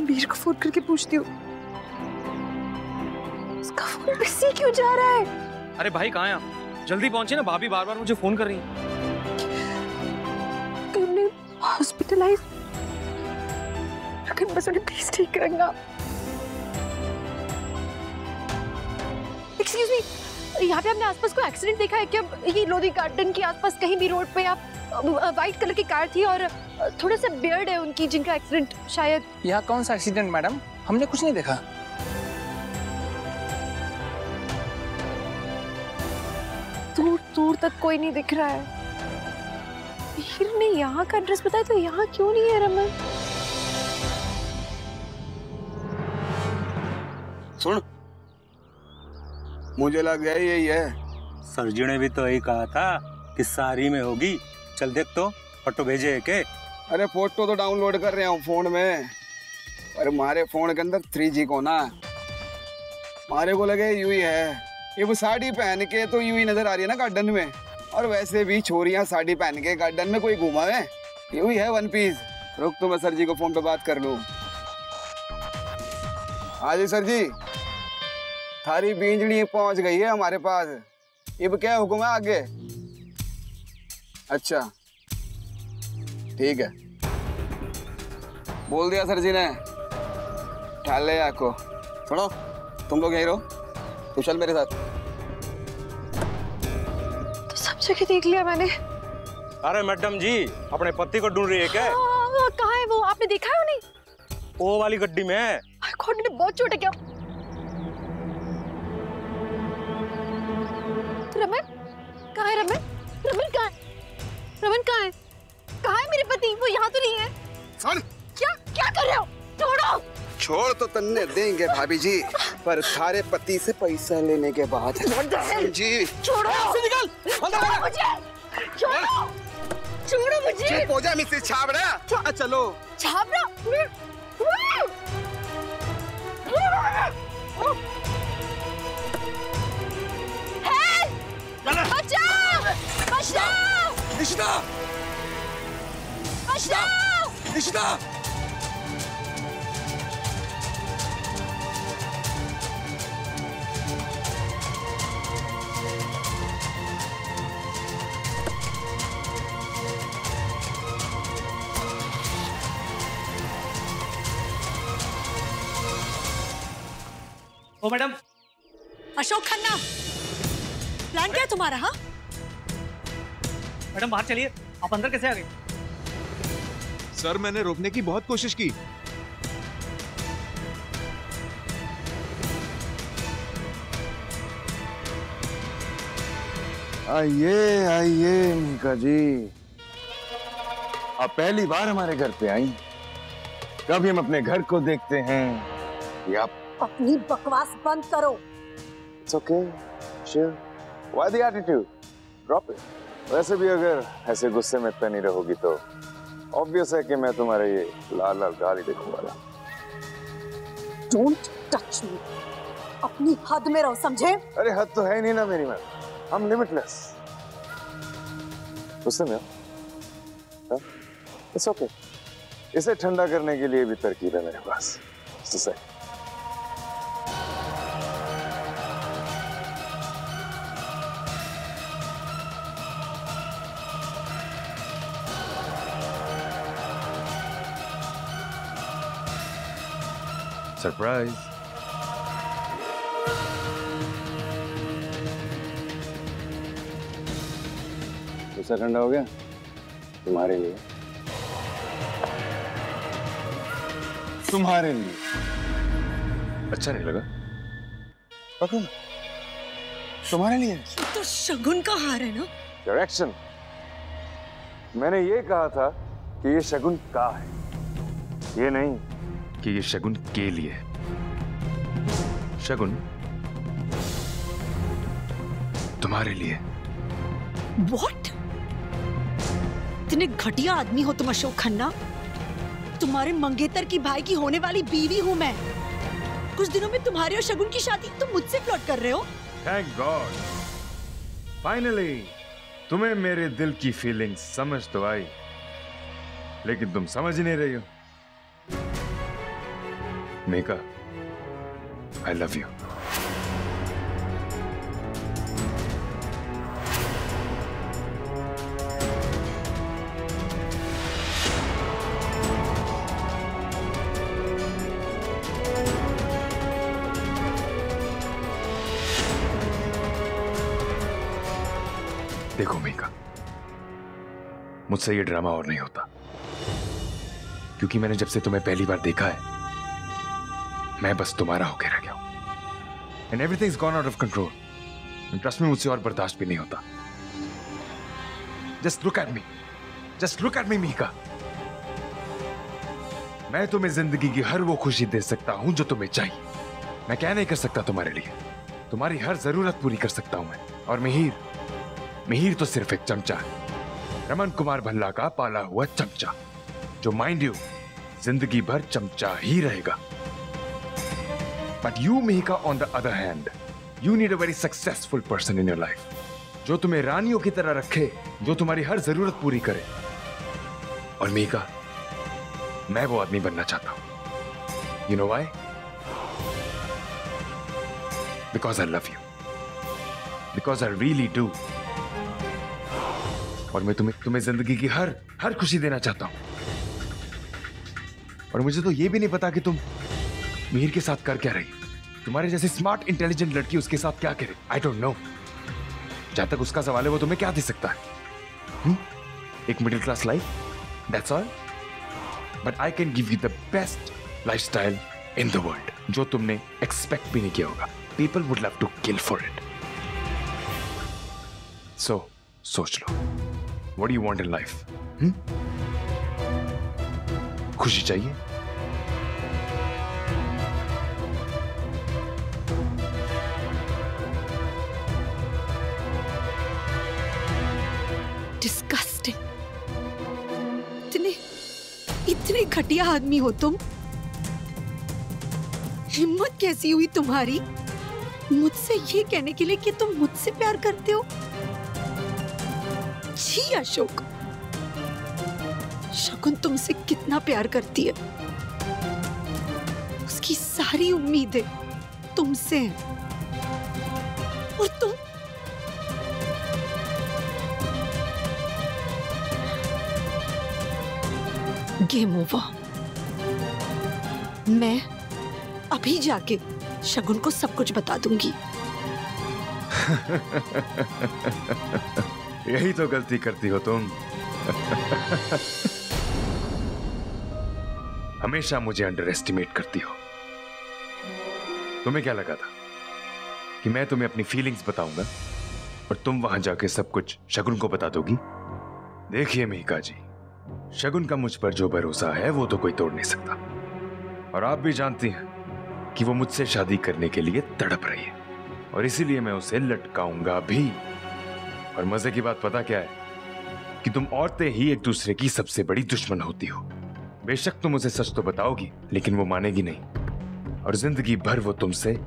मीर को फोन करके पूछती हूँ। उसका फोन बिजी क्यों जा रहा है? अरे भाई कहाँ हैं आप? जल्दी पहुंचे ना, भाभी बार बार मुझे फोन कर रही हैं। हॉस्पिटलाइज, लेकिन बस उन्हें प्लीज ठीक करेंगे। एक्सक्यूज मी, यहाँ पे आपने आसपास कोई एक्सीडेंट देखा है क्या? ये लोधी गार्डन के आसपास कहीं भी रोड पे आप व्हाइट कलर की कार थी और थोड़ा सा बियर्ड है उनकी, जिनका एक्सीडेंट शायद। यहाँ कौन सा एक्सीडेंट मैडम? हमने कुछ नहीं देखा। दूर दूर तक कोई नहीं दिख रहा है। मीर ने यहाँ का एड्रेस बताया तो यहाँ क्यों नहीं है रमन? सुन, मुझे लग गया यही है। सरजी ने भी तो यही कहा था कि सारी में होगी। चल देख तो, फोटो भेजे है के? अरे फोटो तो डाउनलोड कर रहा हूँ फोन में, पर हमारे फोन के अंदर 3G को ना, हमारे को लगे यूं ही है। ये वो साड़ी पहन के तो यूं ही नजर आ रही है ना गार्डन में, और वैसे भी छोरियां साड़ी पहन के गार्डन में कोई घूमा है? यूं ही है वन पीस। रुक तो मैं सर जी को फोन पे बात कर लूं। हाँ जी सर जी, थारी बींजड़ी पहुंच गई है हमारे पास। अब क्या हुक्म है आगे? अच्छा ठीक है, बोल दिया सर जी ने। ठाल ले आपको। सुनो, तुम लोग यहीं रहो, तू चल मेरे साथ। तो सब जगह देख लिया मैंने। अरे मैडम जी, अपने पति को ढूंढ रही है क्या? कहाँ है वो? आपने देखा है नहीं? वो वाली गड्डी में है। मुझे बहुत चोट है क्या? रमन कहाँ है? रमन रमन कहाँ है? रमन कहाँ है? कहाँ है मेरे पति? वो यहाँ तो नहीं है। सुन, क्या क्या कर रहे हो? छोड़ो। छोड़ तो तन्ने देंगे भाभी जी, पर सारे पति से पैसा लेने के बाद। जी छोड़ो निकल, छोड़ो मुझे, छोड़ो, छोड़ो मुझे। चुप हो जा मिस्टर छाबड़ा। चलो छाबड़ा। बचाओ, बचाओ, निशिता, बचाओ, निशिता। ओ मैडम। अशोक खन्ना, प्लान क्या है तुम्हारा? हाँ मैडम बाहर चलिए, आप अंदर कैसे आ गए? सर मैंने रोकने की बहुत कोशिश की। आइए आइए मीका जी, आप पहली बार हमारे घर पे आई। कभी हम अपने घर को देखते हैं या आप अपनी बकवास बंद करो। It's okay, sure. Why the attitude? Drop it. वैसे भी अगर ऐसे गुस्से में इतना नहीं रहोगी तो ऑब्वियस है कि मैं तुम्हारे ये लाल लाल गाल ही देखूंगा। Don't touch me. अपनी हद में रहो, समझे? अरे हद तो है ही नहीं ना मेरी मैम, हम लिमिटलेस। गुस्से में हो? It's okay. इसे ठंडा करने के लिए भी तरकीब है मेरे पास। सरप्राइज। गुस्सा ठंडा हो गया तुम्हारे लिए, तुम्हारे लिए। अच्छा नहीं लगा? पकड़ो, तुम्हारे लिए। तो शगुन का हार है ना? करेक्शन, मैंने ये कहा था कि ये शगुन का है, ये नहीं कि ये शगुन के लिए। शगुन तुम्हारे लिए। What? इतने घटिया आदमी हो तुम अशोक खन्ना। तुम्हारे मंगेतर की भाई की होने वाली बीवी हूं मैं। कुछ दिनों में तुम्हारे और शगुन की शादी तुम मुझसे प्लॉट कर रहे हो। थैंक गॉड, फाइनली तुम्हें मेरे दिल की फीलिंग समझ तो आई, लेकिन तुम समझ नहीं रही हो। Megha, I love you. देखो मेघा, मुझसे ये ड्रामा और नहीं होता, क्योंकि मैंने जब से तुम्हें पहली बार देखा है मैं बस तुम्हारा होके रह गया हूं। And everything's gone out of control. Trust में मुझसे और बर्दाश्त भी नहीं होता। Just look at me, just look at me Mika. मैं तुम्हें जिंदगी की हर वो खुशी दे सकता हूं जो तुम्हें चाहिए। मैं क्या नहीं कर सकता तुम्हारे लिए, तुम्हारी हर जरूरत पूरी कर सकता हूं मैं। और मिहिर तो सिर्फ एक चमचा है, रमन कुमार भल्ला का पाला हुआ चमचा, जो माइंड यू जिंदगी भर चमचा ही रहेगा। But you, Mihika, on the other hand, you need a very successful person in your life, जो तुम्हें रानियों की तरह रखे, जो तुम्हारी हर जरूरत पूरी करे। और मिहिका, मैं वो आदमी बनना चाहता हूं। You know why? Because I love you. Because I really do. और मैं तुम्हें जिंदगी की हर खुशी देना चाहता हूं। और मुझे तो ये भी नहीं पता कि तुम मिहिर के साथ कर क्या रही, तुम्हारे जैसे स्मार्ट इंटेलिजेंट लड़की उसके साथ क्या करे। I don't know. जहां तक उसका सवाल है, वो तुम्हें क्या दे सकता है? एक middle class life, that's all. But I can give you the best lifestyle in the world, जो तुमने एक्सपेक्ट भी नहीं किया होगा। People would love to kill for it. So सोच लो, what do you want in life? खुशी चाहिए? डिस्गस्टिंग। इतने घटिया आदमी हो तुम। हिम्मत कैसी हुई तुम्हारी मुझसे ये कहने के लिए कि तुम मुझसे प्यार करते हो? जी अशोक, शगुन तुमसे कितना प्यार करती है। उसकी सारी उम्मीदें तुमसे हैं। और तुम गेम ओवर। मैं अभी जाके शगुन को सब कुछ बता दूंगी। यही तो गलती करती हो तुम। हमेशा मुझे अंडर एस्टिमेट करती हो। तुम्हें क्या लगा था कि मैं तुम्हें अपनी फीलिंग्स बताऊंगा और तुम वहां जाके सब कुछ शगुन को बता दोगी? देखिए मिहिका जी, शगुन का मुझ पर जो भरोसा है वो तो कोई तोड़ नहीं सकता। और आप भी जानती हैं कि वो मुझसे शादी करने के लिए तड़प रही है, और इसीलिए मैं उसे लटकाऊंगा भी। और मजे की बात पता क्या है? कि तुम औरतें ही एक दूसरे की सबसे बड़ी दुश्मन होती हो। बेशक तुम उसे सच तो बताओगी, लेकिन वो मानेगी नहीं, और जिंदगी भर वो तुमसे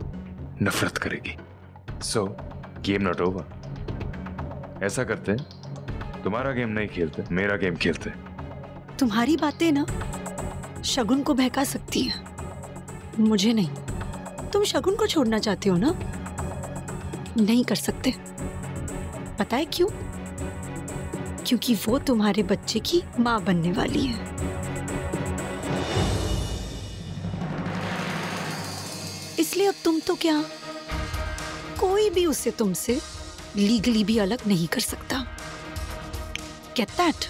नफरत करेगी। सो गेम नॉट ओवर। ऐसा करते हैं, तुम्हारा गेम नहीं खेलते, मेरा गेम खेलते हैं। तुम्हारी बातें ना शगुन को बहका सकती हैं, मुझे नहीं। तुम शगुन को छोड़ना चाहते हो ना? नहीं कर सकते। पता है क्यों? क्योंकि वो तुम्हारे बच्चे की मां बनने वाली है। इसलिए अब तुम तो क्या, कोई भी उसे तुमसे लीगली भी अलग नहीं कर सकता। Get that?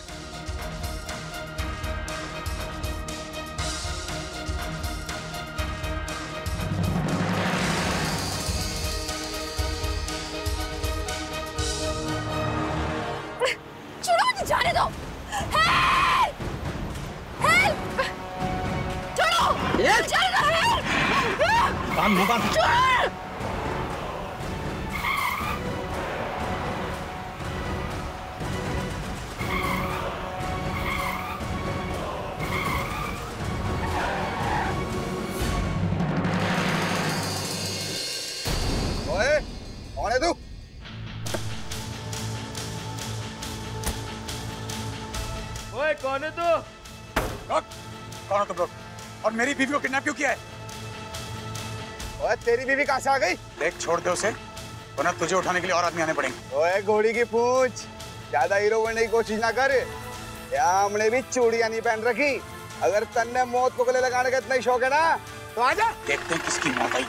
जाने दो। हेल्प! हेल्प! छोड़ो! जाने दो! हेल्प! ओए, कौन है तू? ओए कौन है तू? कौन हो तुम लोग? और मेरी बीवी को किडनैप क्यों किया है? ओए तेरी बीवी कहाँ से आ गई? देख छोड़ दे उसे, वरना तुझे उठाने के लिए और आदमी आने पड़ेंगे। ओए घोड़ी की पूंछ, ज्यादा हीरो बनने की कोशिश ना कर। यहाँ हमने भी चूड़ियां नहीं पहन रखी। अगर तन्ने मौत को गले लगाने का इतना ही शौक है ना तो आजा। देखते हैं किसकी मौत आई।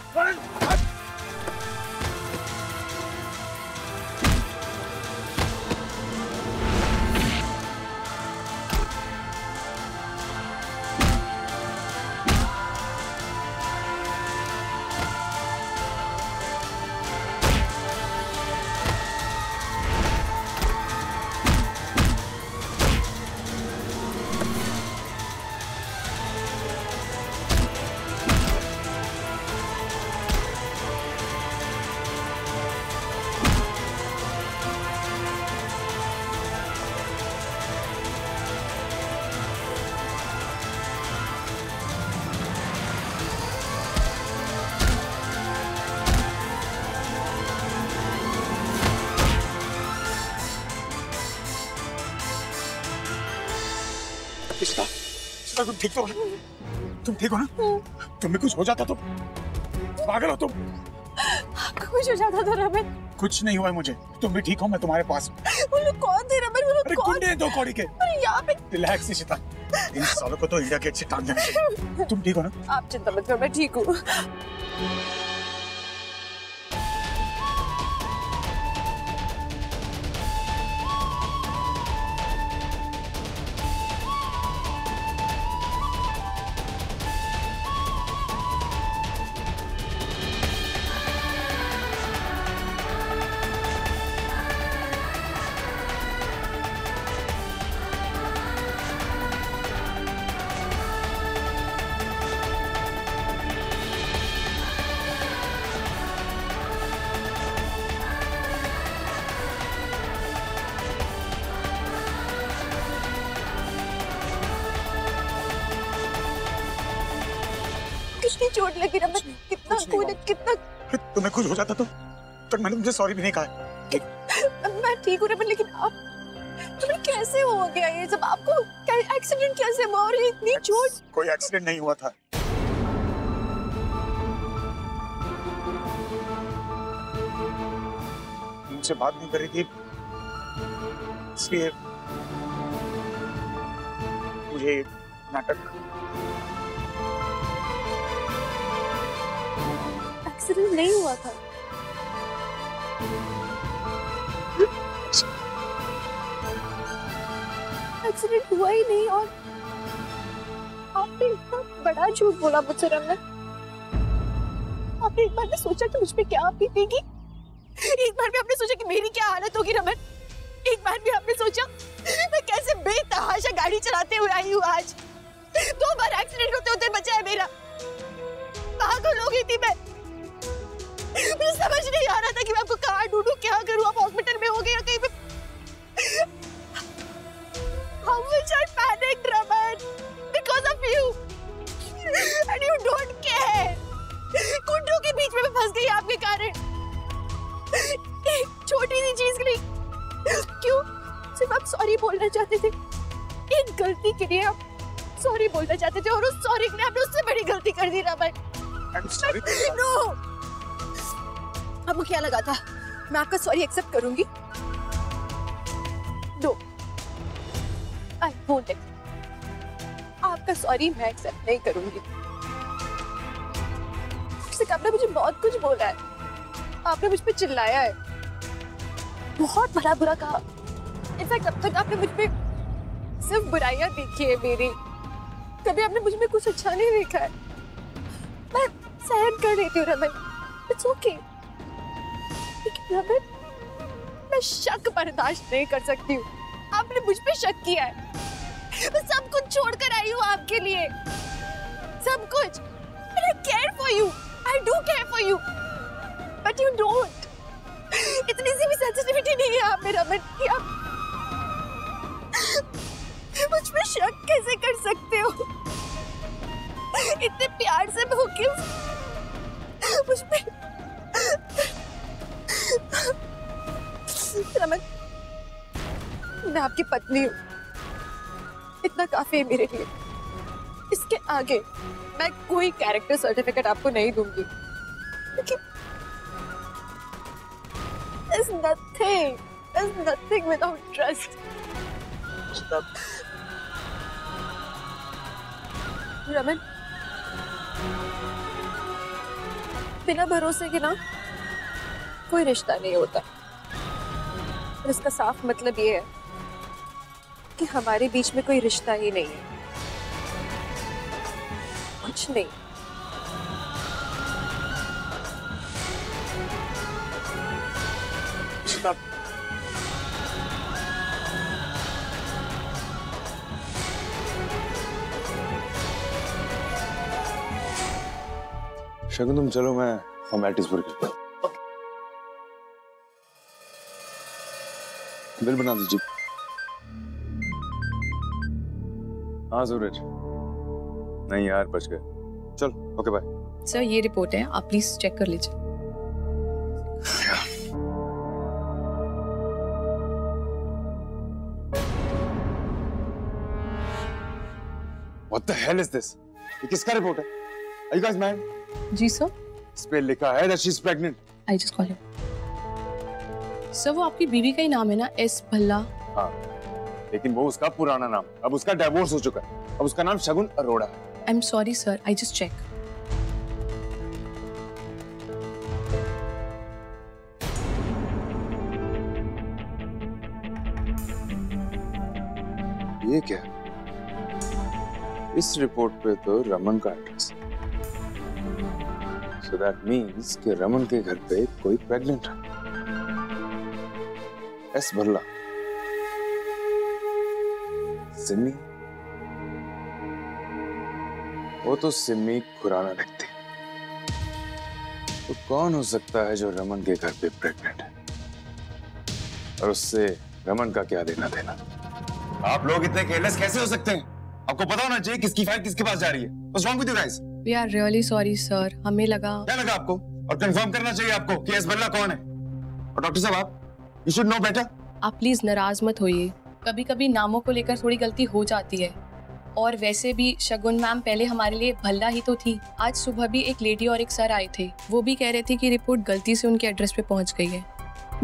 तुम ठीक तो हो? तुम ठीक हो ना? तुम्हें कुछ हो जाता तो? पागल हो तुम? कुछ हो जाता तो रमन? कुछ नहीं हुआ है मुझे, तुम भी ठीक हो, मैं तुम्हारे पास। वो लोग कौन थे रमन? वो लोग कौन? गुंडे दो कौड़ी के। अरे यहाँ पे रिलैक्स इशिता, इन सालों को तो इंडिया गेट से टांग देना चाहिए। तुम ठीक हो ना? आप चिंता मत करो, मैं ठीक हूँ। कितनी चोट लगी रमन, कितना खून, कितना। तुम्हें कुछ हो जाता तो मैंने तुमसे सॉरी भी नहीं कहा। मैं ठीक हूँ रमन, लेकिन आप तुम्हें कैसे हो गया ये सब? आपको एक्सीडेंट कैसे हुआ और इतनी चोट? कोई एक्सीडेंट नहीं हुआ था। मुझसे बात नहीं कर रही थी, इसलिए मुझे नाटक। एक्सीडेंट नहीं हुआ था। एक्सीडेंट हुआ ही नहीं और आपने इतना बड़ा झूठ बोला मुझसे रमन। आपने एक बार भी सोचा कि मुझ पे क्या बीतेगी? एक बार भी आपने सोचा कि मेरी क्या हालत होगी रमन? एक बार भी आपने सोचा मैं कैसे बेतहाशा गाड़ी चलाते हुए आई हूँ आज? 2 बार एक्सीडेंट होते होते बचा है मेरा। पागल हो गई थी मैं। मुझे समझ नहीं आ रहा था कि मैं आपको कहाँ ढूंढूं, क्या करूं? आप हॉस्पिटल में हो गए या कहीं पे? How much I panicked, Raman, because of you, and you don't care. गुंडों के बीच में मैं फंस गई आपके कारण। एक छोटी सी चीज के लिए क्यों? सिर्फ आप सॉरी बोलना चाहते थे। एक गलती के लिए आप सॉरी बोलना चाहते थे और उस सॉरी के लिए आपने उससे बड़ी गलती कर दी रमन। No. आपको क्या लगा था मैं आपका सॉरी एक्सेप्ट करूंगी? No, I won't accept. आपका सॉरी मैं एक्सेप्ट नहीं करूंगी। आपने मुझे बहुत कुछ बोला है, आपने मुझ पे चिल्लाया है, बहुत भला बुरा कहा। इनफैक्ट अब तक आपने मुझ पे सिर्फ बुराइयां देखी है मेरी, कभी आपने मुझ में कुछ अच्छा नहीं देखा है। मैं सहन कर लेती हूँ रमन, इट्स ओके। लेकिन रमन, मैं शक बर्दाश्त नहीं कर सकती हूँ। आपने मुझ पे शक किया है, मैं सब कुछ छोड़कर आई हूँ आपके लिए, सब कुछ। And I care for you, I do care for you, but you don't. इतनी सी भी सेंसिटिविटी नहीं है आप में रमन कि आप मुझ पे शक कैसे कर सकते हो? इतने प्यार से मैं क्यों मुझ पे? रमन, मैं आपकी पत्नी हूँ, इतना काफी है मेरे लिए। इसके आगे मैं कोई कैरेक्टर सर्टिफिकेट आपको नहीं दूंगी। There's nothing without trust. Raman, बिना भरोसे के ना कोई रिश्ता नहीं होता। और इसका साफ मतलब ये है कि हमारे बीच में कोई रिश्ता ही नहीं है, कुछ नहीं। शगुन तुम चलो, मैं फॉर्मेलिटीज पूरी करता हूँ। बिल बना दीजिए। हाँ सूरज, नहीं यार बच गए। चल ओके बाय। सर ये रिपोर्ट है, आप प्लीज चेक कर लीजिए। What the hell is this? ये किसका रिपोर्ट है? Are you guys mad? जी सर। इस पे लिखा है that she's pregnant. I just call you. सर वो आपकी बीवी का ही नाम है ना, एस भल्ला? हाँ, लेकिन वो उसका पुराना नाम, अब उसका डिवोर्स हो चुका है। अब उसका नाम शगुन अरोड़ा है। I am sorry sir, I just check. ये क्या? इस रिपोर्ट पे तो रमन का एड्रेस है। So that means कि रमन के घर पे कोई प्रेग्नेंट है। एस भल्ला, सिमी, वो तो सिमी खुराना लगती। तो कौन हो सकता है जो रमन के घर पे प्रेग्नेंट है? और उससे रमन का क्या लेना देना? आप लोग इतने केयरलेस कैसे हो सकते हैं? आपको पता होना चाहिए किसकी फाइल किसके पास जा रही है। What's wrong with you guys? We are really sorry sir, हमें लगा। क्या लगा आपको? और कंफर्म करना चाहिए आपको कि एस भल्ला कौन है। और डॉक्टर साहब आप, you should know better. आप प्लीज नाराज मत होइए, कभी कभी नामों को लेकर थोड़ी गलती हो जाती है। और वैसे भी शगुन मैम पहले हमारे लिए भल्ला ही तो थी। आज सुबह भी एक लेडी और एक सर आए थे, वो भी कह रहे थे कि रिपोर्ट गलती से उनके एड्रेस पे पहुंच गई है।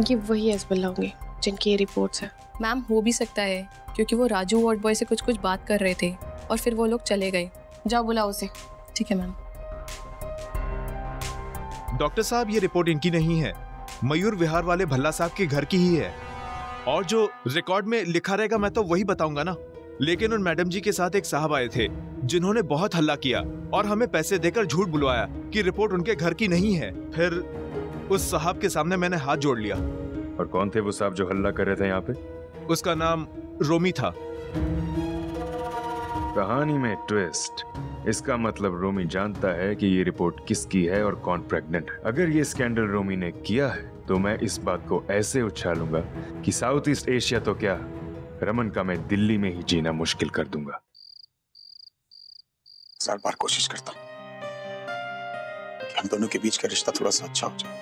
ये वही एस भल्ला होंगे जिनकी ये रिपोर्ट्स है। मैम हो भी सकता है, क्योंकि वो राजू वार्ड बॉय से कुछ बात कर रहे थे और फिर वो लोग चले गए। जाओ बुलाओ उसे। ठीक है मैम। डॉक्टर साहब ये रिपोर्ट इनकी नहीं है, मयूर विहार वाले भल्ला साहब के घर की ही है। और जो रिकॉर्ड में लिखा रहेगा मैं तो वही बताऊंगा ना। लेकिन उन मैडम जी के साथ एक साहब आए थे जिन्होंने बहुत हल्ला किया और हमें पैसे देकर झूठ बुलवाया कि रिपोर्ट उनके घर की नहीं है। फिर उस साहब के सामने मैंने हाथ जोड़ लिया। और कौन थे वो साहब जो हल्ला कर रहे थे यहाँ पे? उसका नाम रोमी था। कहानी में ट्विस्ट। इसका मतलब रोमी जानता है कि ये रिपोर्ट किसकी है और कौन प्रेग्नेंट है। अगर ये स्कैंडल रोमी ने किया है तो मैं इस बात को ऐसे उछालूंगा कि साउथ ईस्ट एशिया तो क्या, रमन का मैं दिल्ली में ही जीना मुश्किल कर दूंगा। 1000 बार कोशिश करता हूँ कि हम दोनों के बीच का रिश्ता थोड़ा सा अच्छा हो जाए,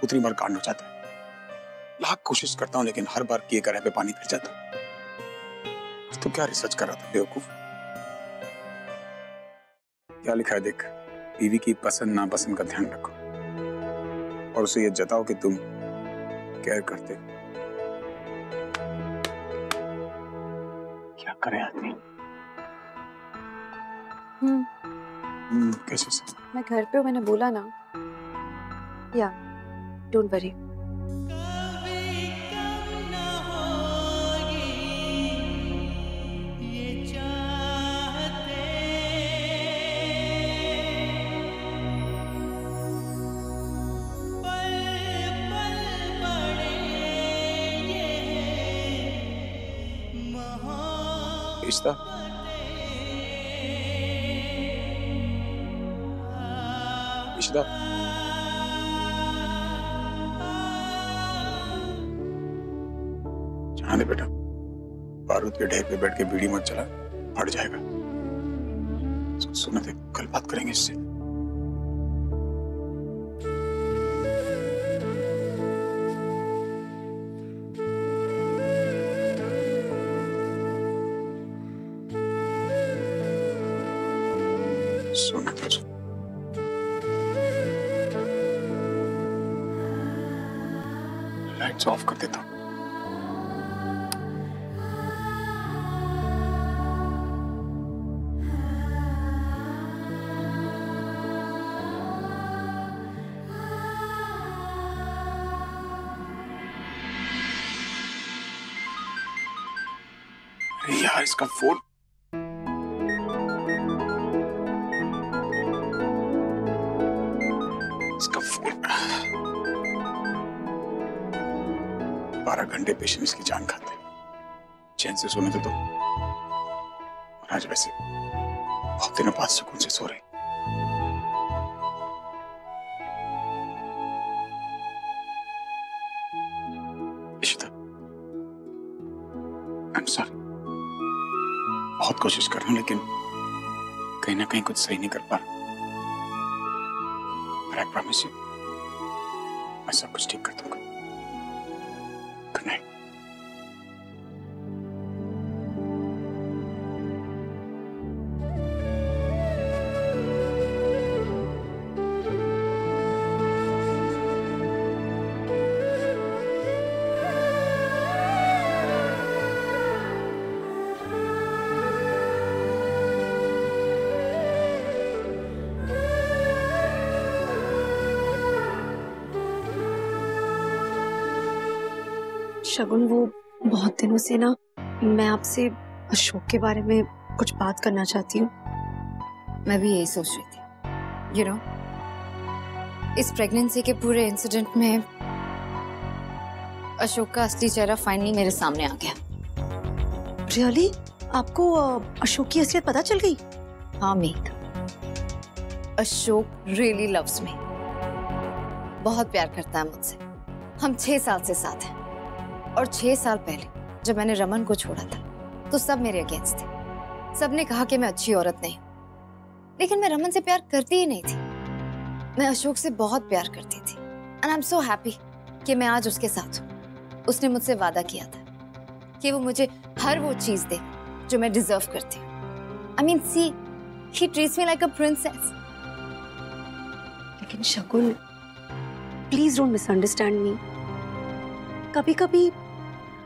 उतनी बार कांड हो जाता है। लाख कोशिश करता हूँ लेकिन हर बार किए करे पे पानी फिर जाता। तो क्या रिसर्च कर रहा था बेवकूफ? क्या लिखा है देख, बीवी की पसंद नापसंद का ध्यान रखो और उसे ये जताओ कि तुम केयर करते। क्या करे आदमी? कैसे से? मैं घर पे हूँ, मैंने बोला ना। या डोंट वरी। रिश्ता रिश्ता जाने दे बेटा, बारूद के ढेर पे बैठ के बीड़ी मत चला, फट जाएगा। सुना दे, कल बात करेंगे इससे। सुना दे। स्विच ऑफ कर देता हूँ। अरे यार इसका फोन, इसका फोन 12 घंटे पेशेंट इसकी जान खाते हैं। चैन से सोने दे दो। और आज वैसे बहुत दिनों बाद सुकून से सो रही। इशिता, आई एम सॉरी। बहुत कोशिश कर रहा हूं लेकिन कहीं ना कहीं कुछ सही नहीं कर पा रहा। But I promise you, मैं सब कुछ ठीक कर दूंगा। Good night. शगुन, वो बहुत दिनों से ना मैं आपसे अशोक के बारे में कुछ बात करना चाहती हूँ। मैं भी यही सोच रही थी। You know, इस प्रेगनेंसी के पूरे इंसिडेंट में अशोक का असली चेहरा फाइनली मेरे सामने आ गया। रियली? आपको अशोक की असलियत पता चल गई? हाँ मीत, अशोक रियली लव्स मी। बहुत प्यार करता है मुझसे। हम 6 साल से साथ हैं और 6 साल पहले जब मैंने रमन को छोड़ा था तो सब मेरे अगेंस्ट थे। सबने कहा कि मैं अच्छी औरत नहीं, लेकिन मैं रमन से प्यार करती ही नहीं थी। मैं अशोक से बहुत प्यार करती थी and I am so happy कि मैं आज उसके साथ हूँ। उसने मुझसे वादा किया था कि वो मुझे हर वो चीज दे जो मैं डिजर्व करती हूँ। I mean see, he treats me like a princess. लेकिन Shagun, please don't misunderstand me. कभी कभी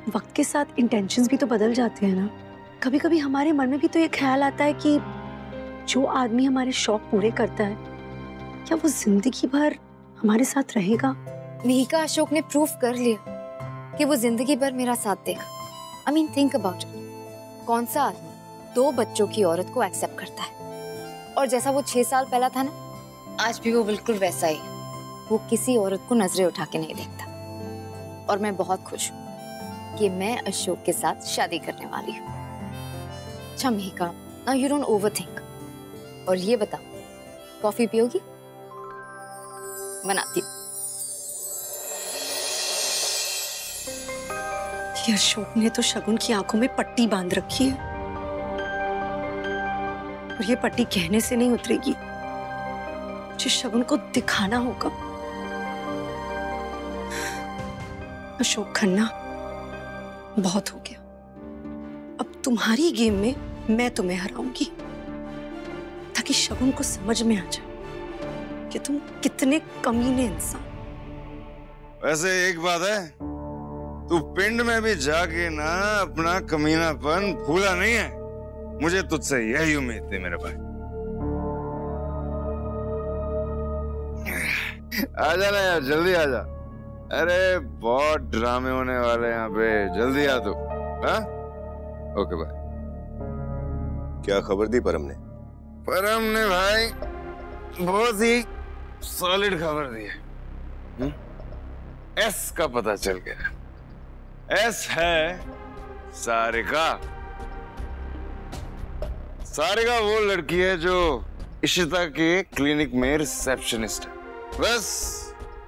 वक्त के साथ इंटेंशंस भी तो बदल जाते हैं ना। कभी कभी हमारे मन में भी तो ये ख्याल आता है कि जो आदमी हमारे शौक पूरे करता है, क्या वो जिंदगी भर हमारे साथ रहेगा? मिहिका, अशोक ने प्रूव कर लिया कि वो जिंदगी भर मेरा साथ देगा। I mean think about it. कौन सा आदमी 2 बच्चों की औरत को एक्सेप्ट करता है? और जैसा वो 6 साल पहला था ना, आज भी वो बिल्कुल वैसा ही। वो किसी औरत को नजरें उठा के नहीं देखता। और मैं बहुत खुश हूँ कि मैं अशोक के साथ शादी करने वाली हूँ। अच्छा Mihika, now you don't overthink. और ये बताओ, कॉफी पियोगी? बनाती हूँ। ये अशोक ने तो शगुन की आंखों में पट्टी बांध रखी है और ये पट्टी कहने से नहीं उतरेगी। मुझे शगुन को दिखाना होगा। अशोक खन्ना, बहुत हो गया। अब तुम्हारी गेम में मैं तुम्हें हराऊंगी ताकि शगुन को समझ में आ जाए कि तुम कितने कमीने इंसान। वैसे एक बात है, तू पिंड में भी जाके ना अपना कमीनापन भूला नहीं है। मुझे तुझसे यही उम्मीद थी मेरे भाई। आजा ना यार, जल्दी आजा। अरे बहुत ड्रामे होने वाले यहाँ पे, जल्दी आ तू। हाँ? ओके भाई। क्या खबर दी परम ने? परम ने भाई बहुत ही सॉलिड खबर दी है। एस का पता चल गया। एस है सारिका। सारिका वो लड़की है जो इशिता के क्लिनिक में रिसेप्शनिस्ट है। बस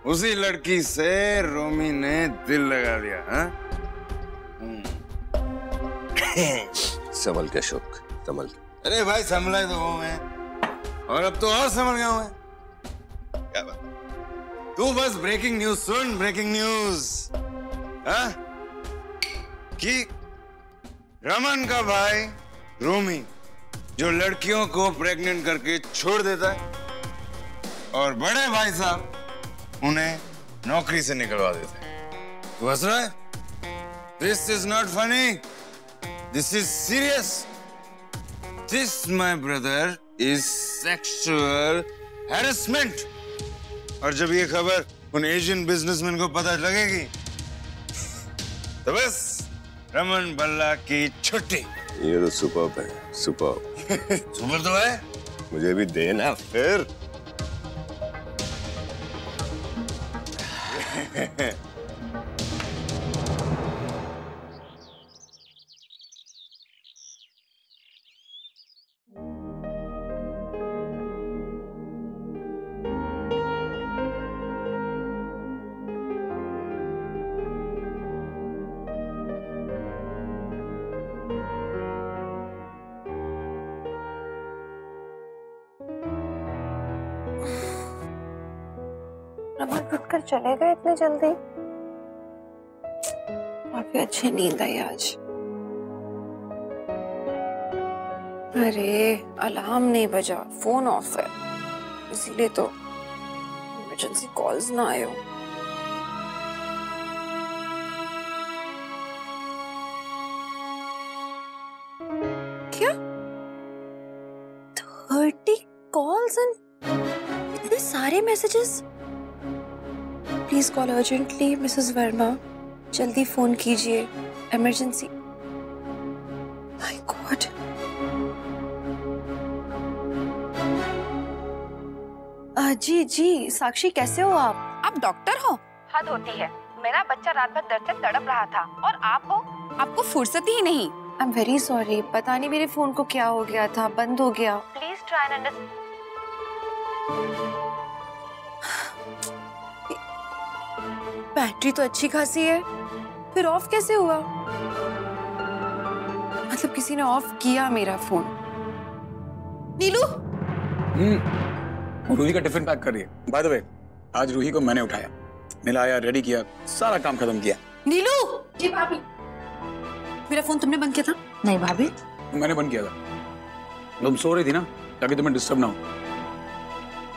उसी लड़की से रोमी ने दिल लगा दिया। हाँ? संभल के अशोक, संभल के। अरे भाई संभला तो हूं मैं, और अब तो और संभल गया हूं मैं। क्या बात? तू बस ब्रेकिंग न्यूज सुन, ब्रेकिंग न्यूज। हाँ? कि रमन का भाई रोमी जो लड़कियों को प्रेग्नेंट करके छोड़ देता है और बड़े भाई साहब उन्हें नौकरी से निकलवा देते हैं। तू हंस रहा है? This is not funny. This is serious. This, my brother, is sexual harassment. और जब ये खबर उन एशियन बिजनेसमैन को पता लगेगी तो बस रमन भल्ला की छुट्टी। ये तो सुपर्ब है, सुपर्ब। सुपर तो है, मुझे भी देना फिर। रमन उठकर चले गए इतने जल्दी? काफी अच्छी नींद आई आज। अरे अलार्म नहीं बजा, फोन ऑफ है, इसीलिए तो इमरजेंसी कॉल्स ना आए हो। क्या 30 कॉल्स एंड इतने सारे messages? Please call urgently Mrs Verma, जल्दी फोन कीजिए, इमरजेंसी। My god. जी जी साक्षी, कैसे हो आप? आप डॉक्टर हो? हद होती है, मेरा बच्चा रात भर दर्द से तड़प रहा था और आप हो, आपको फुर्सत ही नहीं। आई एम वेरी सॉरी, पता नहीं मेरे फोन को क्या हो गया था, बंद हो गया। Please try and understand. Battery तो अच्छी खासी है, फिर ऑफ कैसे हुआ? मतलब किसी ने ऑफ किया मेरा फोन। नीलू, रूही का टिफिन पैक कर रही है। बाय द वे, आज रूही को मैंने उठाया, मिलाया, रेडी किया, सारा काम खत्म किया। नीलू। जी भाभी। मेरा फोन तुमने बंद किया था? नहीं भाभी, मैंने बंद किया था। तुम सो रही थी ना, ताकि तुम्हें डिस्टर्ब ना हो।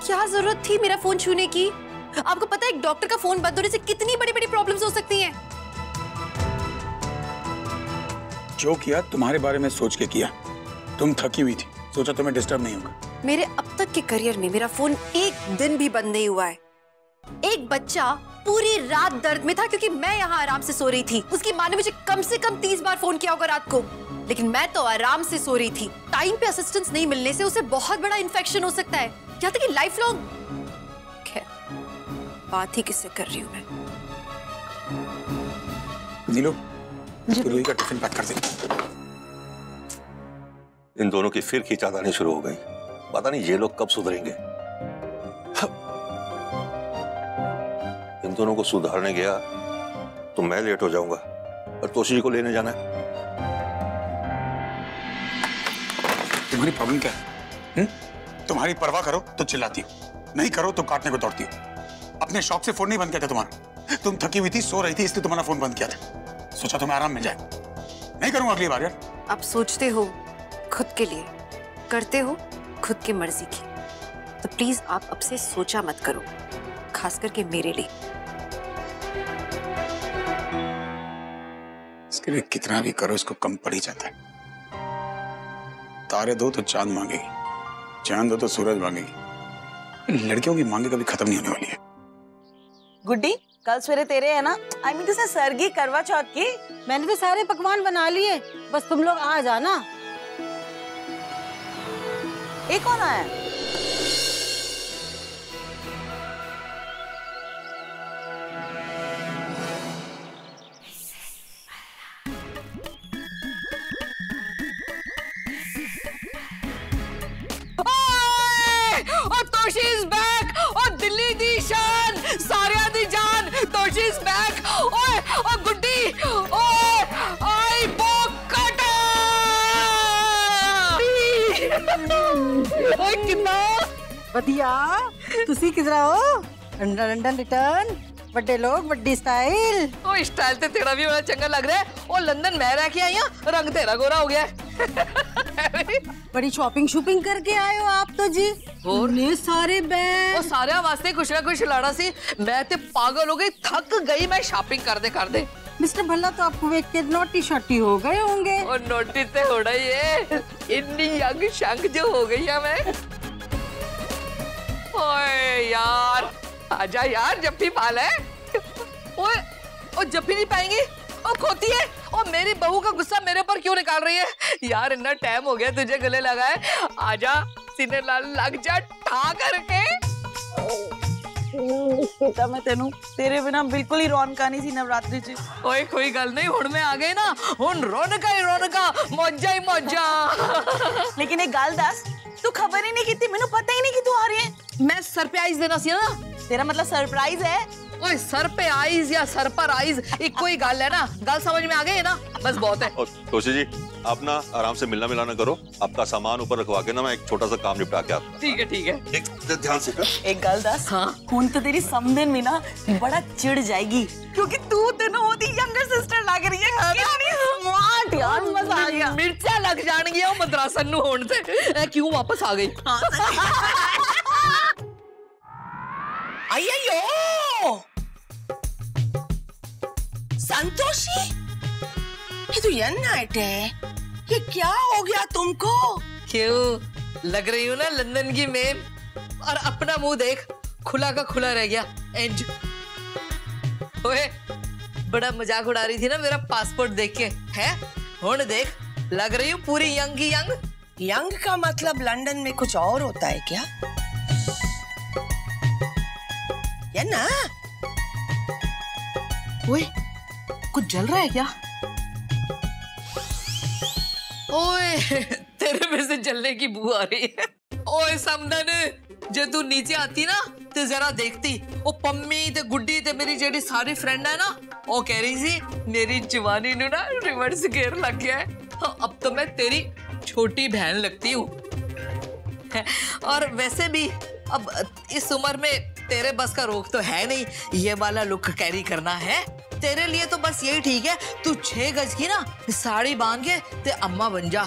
क्या जरूरत थी मेरा फोन छूने की? आपको पता है एक डॉक्टर का फोन बंद होने से कितनी बड़ी बड़ी प्रॉब्लम्स हो सकती हैं। जो किया तुम्हारे बारे में सोच के किया। तुम थकी हुई थी, सोचा तुम्हें डिस्टर्ब नहीं होगा। मेरे अब तक के करियर में मेरा फोन एक दिन भी बंद नहीं हुआ है। एक बच्चा पूरी रात दर्द में था क्योंकि मैं यहाँ आराम से सो रही थी। उसकी माँ ने मुझे कम से कम 30 बार फोन किया होगा रात को, लेकिन मैं तो आराम से सो रही थी। टाइम पे असिस्टेंस नहीं मिलने से उसे बहुत बड़ा इन्फेक्शन हो सकता है, यहाँ तक कि लाइफ लॉन्ग। खैर, बात ही किससे कर रही हूँ मैं। नीलू, रूही का टिफिन पैक कर दे। इन दोनों की फिर खींचातानी शुरू हो गई। पता नहीं ये लोग कब सुधरेंगे। इन दोनों को सुधारने गया तो मैं लेट हो जाऊंगा और तोशी जी को लेने जाना है। तुम्हारी प्रॉब्लम क्या है? तुम्हारी परवाह करो तो चिल्लाती हो, नहीं करो तो काटने को दौड़ती हो। अपने शौक से फोन नहीं बंद किया था तुम्हारा। तुम थकी हुई थी, सो रही थी, इसलिए तुम्हारा फोन बंद किया था। सोचा तुम्हें आराम मिल जाए। नहीं करूंगा अगली बार यार। आप सोचते हो खुद के लिए, करते हो खुद की मर्जी की, तो प्लीज आप अब से सोचा मत करो, खास करके मेरे लिए। इसके लिए कितना भी करो इसको कम पड़ ही जाता है। तारे दो तो चांद मांगेगी, चांद दो तो सूरज मांगेगी। लड़कियों की मांगे कभी खत्म नहीं होने वाली है। गुड्डी, कल सवेरे तेरे है ना, आई मीन तुझे सरगी करवा चौथ की। मैंने तो सारे पकवान बना लिए, बस तुम लोग आ जाना। ये कौन आया? तोशी इज बैक और दिल्ली दी शान, सारिया दी जान, तोशी इज बैक। ओए ओ गुड्डी, ओए आई बोकटा। ओए कितना बढ़िया। तुसी किधर हो? लंडन रिटर्न, बड़े लोग बड़ी स्टाइल। ओ स्टाइल ते तेरा भी बड़ा चंगा लग रहा है। ओ लंदन मैं रह के आई हूं, रंग तेरा गोरा हो गया है। बड़ी शॉपिंग शूपिंग करके आए हो आप तो जी। और ने सारे बैग ਉਹ ਸਾਰਿਆਂ ਵਾਸਤੇ ਕੁਛ ਨਾ ਕੁਛ ਲਾਣਾ ਸੀ। मैं ते पागल हो गई, थक गई मैं शॉपिंग कर दे। मिस्टर भल्ला तो आपको देख के नोटी शोटी हो गए होंगे। और नोटी ते होना ही है, इतनी यंग शंक जो हो गई है मैं। ओए यार आजा यार, जप्पी पाल है। ओए ओ जप्पी नहीं पाएंगी, ओ खोती है। और मेरी बहू का गुस्सा मेरे ऊपर क्यों निकाल रही है यार? इतना टाइम हो गया तुझे गले लगाए, आजा सीने लग जा ठा करके। पता मैं तेनू तेरे बिना बिल्कुल ही रौनका नहीं सी नवरात्रि च। ओए कोई गल नहीं, हुण मैं आ गई ना, हुण रौनका ही रौनका, मौजा ही मौजा। लेकिन एक गल दस, तू खबर ही नहीं की थी, मैनू पता ही नहीं कि तू आ रही है। मैं सरप्राइज देना सी ना। तेरा मतलब सरप्राइज है? ओए सर पे आइज या सर पर आइज एक कोई गल है ना, गल समझ में आ गई है ना, बस बहुत है। और तोशी जी आप ना आराम से मिलना मिलाना करो, आपका सामान ऊपर रखवा के ना मैं एक छोटा सा काम निपटा के आता। ठीक है ध्यान से कर। एक गल दस, हाँ हुन तो तेरी समझन में ना बड़ा चिढ़ जाएगी, क्योंकि तू तेनू ओदी यंगर सिस्टर लग रही है। कितनी स्मार्ट यार, मजा आ गया। मिर्चा लग जाणगियां मद्रासन नु होण से, क्यों वापस आ गई? अय्यो संतोषी, ये तो नाइट है, ये क्या हो गया तुमको? क्यों लग रही हूँ ना लंदन की मेम? और अपना मुंह देख, खुला का खुला रह गया। एंड ओए बड़ा मजाक उड़ा रही थी ना मेरा पासपोर्ट देख के, है? हुण देख लग रही हूँ पूरी यंग की यंग। यंग का मतलब लंदन में कुछ और होता है क्या? या ना? ओए कुछ जल रहा है क्या? ओए तेरे में से जलने की बू आ रही है। ओए समदन, जे तू नीचे आती ना ते जरा देखती, ओ पम्मी ते गुड्डी ते मेरी जेडी सारी फ्रेंड है ना, ओ कह रही सी मेरी जवानी नु ना रिवर्स गियर लग गया है, अब तो मैं तेरी छोटी बहन लगती हूँ। और वैसे भी अब इस उम्र में तेरे बस का रोक तो है नहीं, ये वाला लुक कैरी करना है तेरे लिए तो बस यही ठीक है। तू 6 गज की ना साड़ी बांध के ते अम्मा बन जा।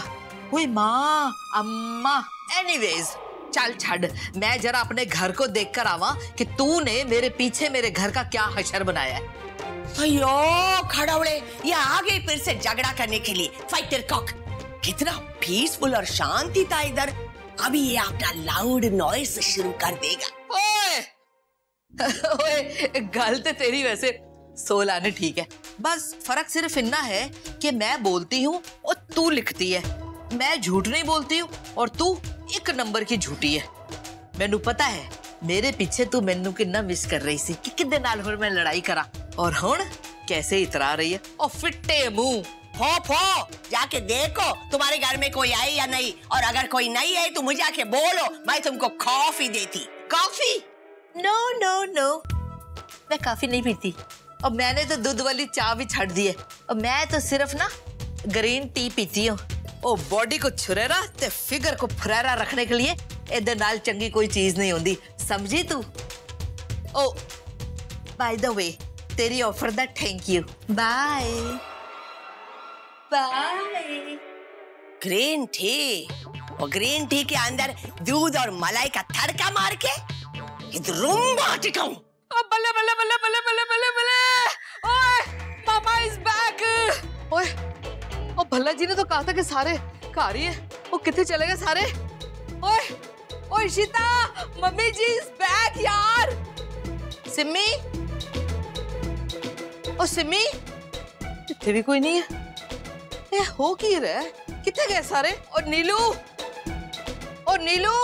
ओए माँ अम्मा। एनीवेज चल छड़, मैं जरा अपने घर को देख कर आवा कि तूने मेरे पीछे मेरे घर का क्या हशर बनाया है। अयो खड़ावड़े, ये आ गई फिर से झगड़ा करने के लिए। फाइटर कॉक, कितना पीसफुल और शांति था इधर, अभी ये अपना लाउड नॉइस शुरू कर देगा। ओए गल तो तेरी वैसे 16 ने ठीक है, बस फर्क सिर्फ इतना है कि मैं बोलती हूँ और तू लिखती है। मैं झूठ नहीं बोलती हूँ और तू एक नंबर की झूठी है। मैनू पता है मेरे पीछे तू मैनू कितना मिस कर रही सी कि किदे नाल हुण मैं लड़ाई करा, और हुण कैसे इतरा रही है और फिट्टे मुंह। फो जाके देखो तुम्हारे घर में कोई आए या नहीं, और अगर कोई नहीं है तो मुझे आके बोलो, मैं तुमको कॉफी देती। कॉफी? नो नो नो, मैं कॉफी नहीं पीती, और मैंने तो दूध वाली चाय भी छड़ दी है, और मैं तो सिर्फ ना ग्रीन टी पीती हूँ। ओ बॉडी को छुरेरा ते फिगर को फुरेरा रखने के लिए इधर नाल चंगी कोई चीज नहीं होती, समझी तू? ओ बाय द वे तेरी ऑफर दा thank you, bye bye. Green tea, और ग्रीन टी के अंदर दूध और मलाई का तड़का मार के रूंगा टिकाऊं। बल्ले बल्ले बल्ले बल्ले बल्ले बल्ले बल्ले। ओए मामा इज बैक। ओए ओ भल्ला जी ने तो कहा था कि सारे घर ही है, वो कितने चले गए सारे? ओए ओए शीता, मम्मी जी इज बैक यार। सिम्मी, ओ सिम्मी, इतने भी कोई नहीं है, ये हो की रहा? कितने गए सारे? और नीलू, ओ नीलू,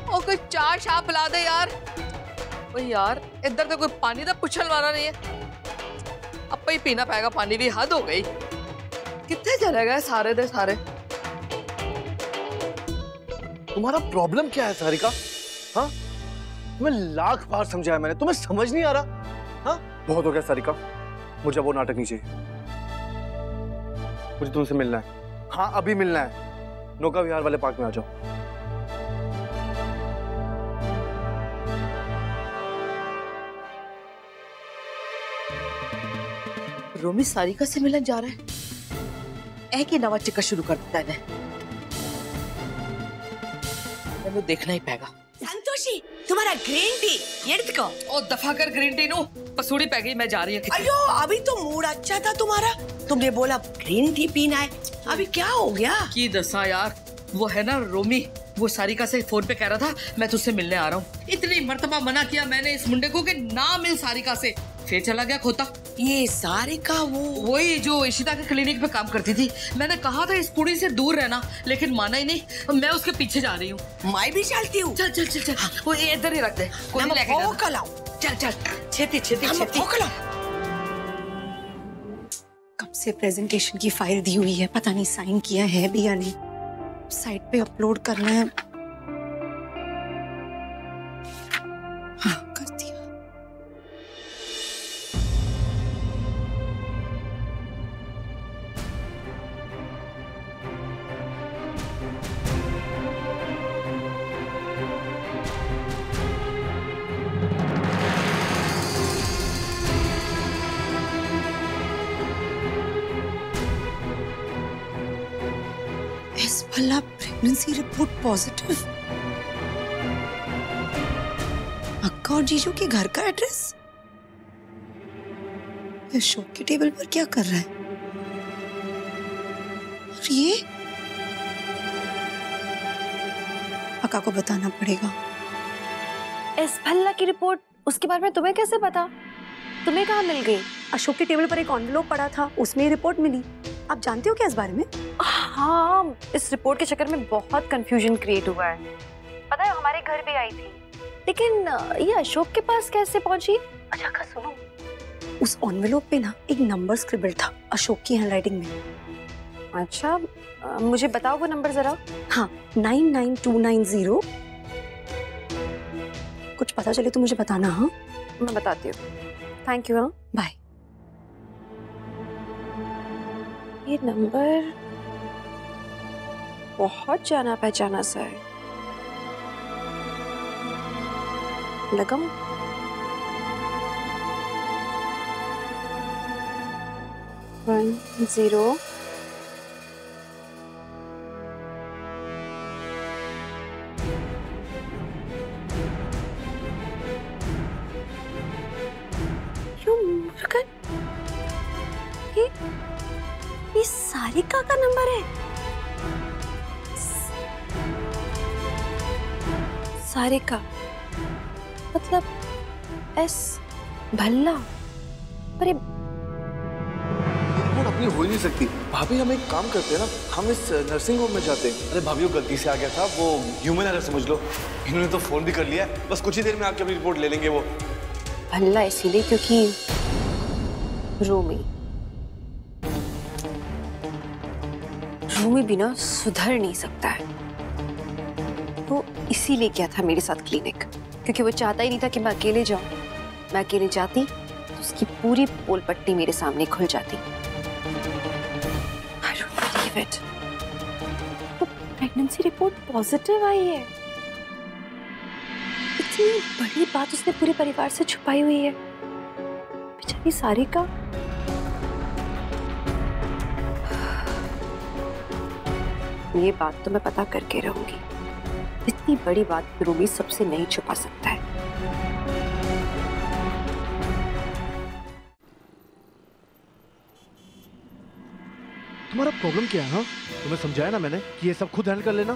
ओ कोई चाय शाह पिला दे यार। ओ यार इधर तो कोई पानी का पुछल वाला नहीं है, अब ही पीना पड़ेगा पानी भी, हद हो गई। कितने चले गए सारे दे सारे? तुम्हारा प्रॉब्लम क्या है सारिका? हाँ तुम्हें लाख बार समझाया मैंने, तुम्हें समझ नहीं आ रहा? हाँ बहुत हो गया सारिका, मुझे वो नाटक नहीं चाहिए, मुझे तुमसे मिलना है। हाँ अभी मिलना है, नौका विहार वाले पार्क में आ जाओ। रोमी सारिका से मिलने जा रहा है? एक ही नवा टिकट शुरू कर दिता है। मैंने देखना ही पैगा। संतोषी तुम्हारा ग्रीन टी ये देखो। ओ दफा कर ग्रीन टी नो पसूड़ी पै गई, मैं जा रही हूँ। अयो अभी तो मूड अच्छा था तुम्हारा, तुमने बोला ग्रीन टी पीना है, अभी क्या हो गया? की दसा यार, वो है ना रोमी, वो सारिका से फोन पे कह रहा था मैं तुझसे मिलने आ रहा हूँ। इतनी मर्तबा मना किया मैंने इस मुंडे को कि ना मिल सारिका से, फिर चला गया खोता। ये सारिका वही जो इशिता के क्लिनिक पे काम करती थी। मैंने कहा था इस कुड़ी से दूर रहना, लेकिन माना ही नहीं। मैं उसके पीछे जा रही हूँ। मैं भी चलती हूँ। चल चल चल चल, वो इधर ही रख दे, कोई नहीं लेके जाता। चल चल छेती छेती छेती। कब से प्रेजेंटेशन की फाइल दी हुई है, पता नहीं साइन किया है भी या नहीं। साइट पे अपलोड करना है। हाँ कर दिया। भला प्रेगनेंसी रिपोर्ट पॉजिटिव। अक्का और जीजू के घर का एड्रेस। अशोक के टेबल पर क्या कर रहा है? और ये अक्का को बताना पड़ेगा। इस भल्ला की रिपोर्ट उसके बारे में तुम्हें कैसे पता? तुम्हें कहाँ मिल गई? अशोक के टेबल पर एक एनवेलप पड़ा था, उसमें ये रिपोर्ट मिली। आप जानते हो क्या इस बारे में? हाँ, इस रिपोर्ट के चक्कर में बहुत कंफ्यूजन क्रिएट हुआ है। पता है हमारे घर भी आई थी, लेकिन ये अशोक के पास कैसे पहुंची? अच्छा का सुनो, उस एनवेलप पे ना एक नंबर स्क्रिबल था अशोक की हैंडराइटिंग में। अच्छा, मुझे बताओ वो नंबर जरा। हाँ 99290। कुछ पता चले तो मुझे बताना। हाँ मैं बताती हूँ। Thank you. हाँ बाय। ये नंबर बहुत जाना पहचाना सा है। लगम 10। ये सारिका का नंबर है। सारिका मतलब एस भल्ला। अरे रिपोर्ट अपनी हो ही नहीं सकती भाभी। हम एक काम करते हैं ना, हम इस नर्सिंग होम में जाते हैं। अरे भाभी वो गलती से आ गया था, वो ह्यूमन एरर समझ लो। इन्होंने तो फोन भी कर लिया है, बस कुछ ही देर में आके अपनी रिपोर्ट ले लेंगे वो। भल्ला इसीलिए क्योंकि रूमी बिना सुधर नहीं सकता है। वो इसीलिए गया था मेरे साथ क्लिनिक, क्योंकि वो चाहता ही नहीं था कि मैं अकेले जाऊं। मैं अकेले जाती तो उसकी पूरी पोल पट्टी मेरे सामने खुल जाती। I don't believe it. तो प्रेगनेंसी रिपोर्ट पॉजिटिव आई है। इतनी बड़ी बात उसने पूरे परिवार से छुपाई हुई है। बेचारी सारिका। ये बात तो मैं पता करके रहूंगी। इतनी बड़ी बात रूमी सबसे नहीं छुपा सकता है। तुम्हारा प्रॉब्लम क्या है? हाँ तुम्हें समझाया ना मैंने कि ये सब खुद हैंडल कर लेना,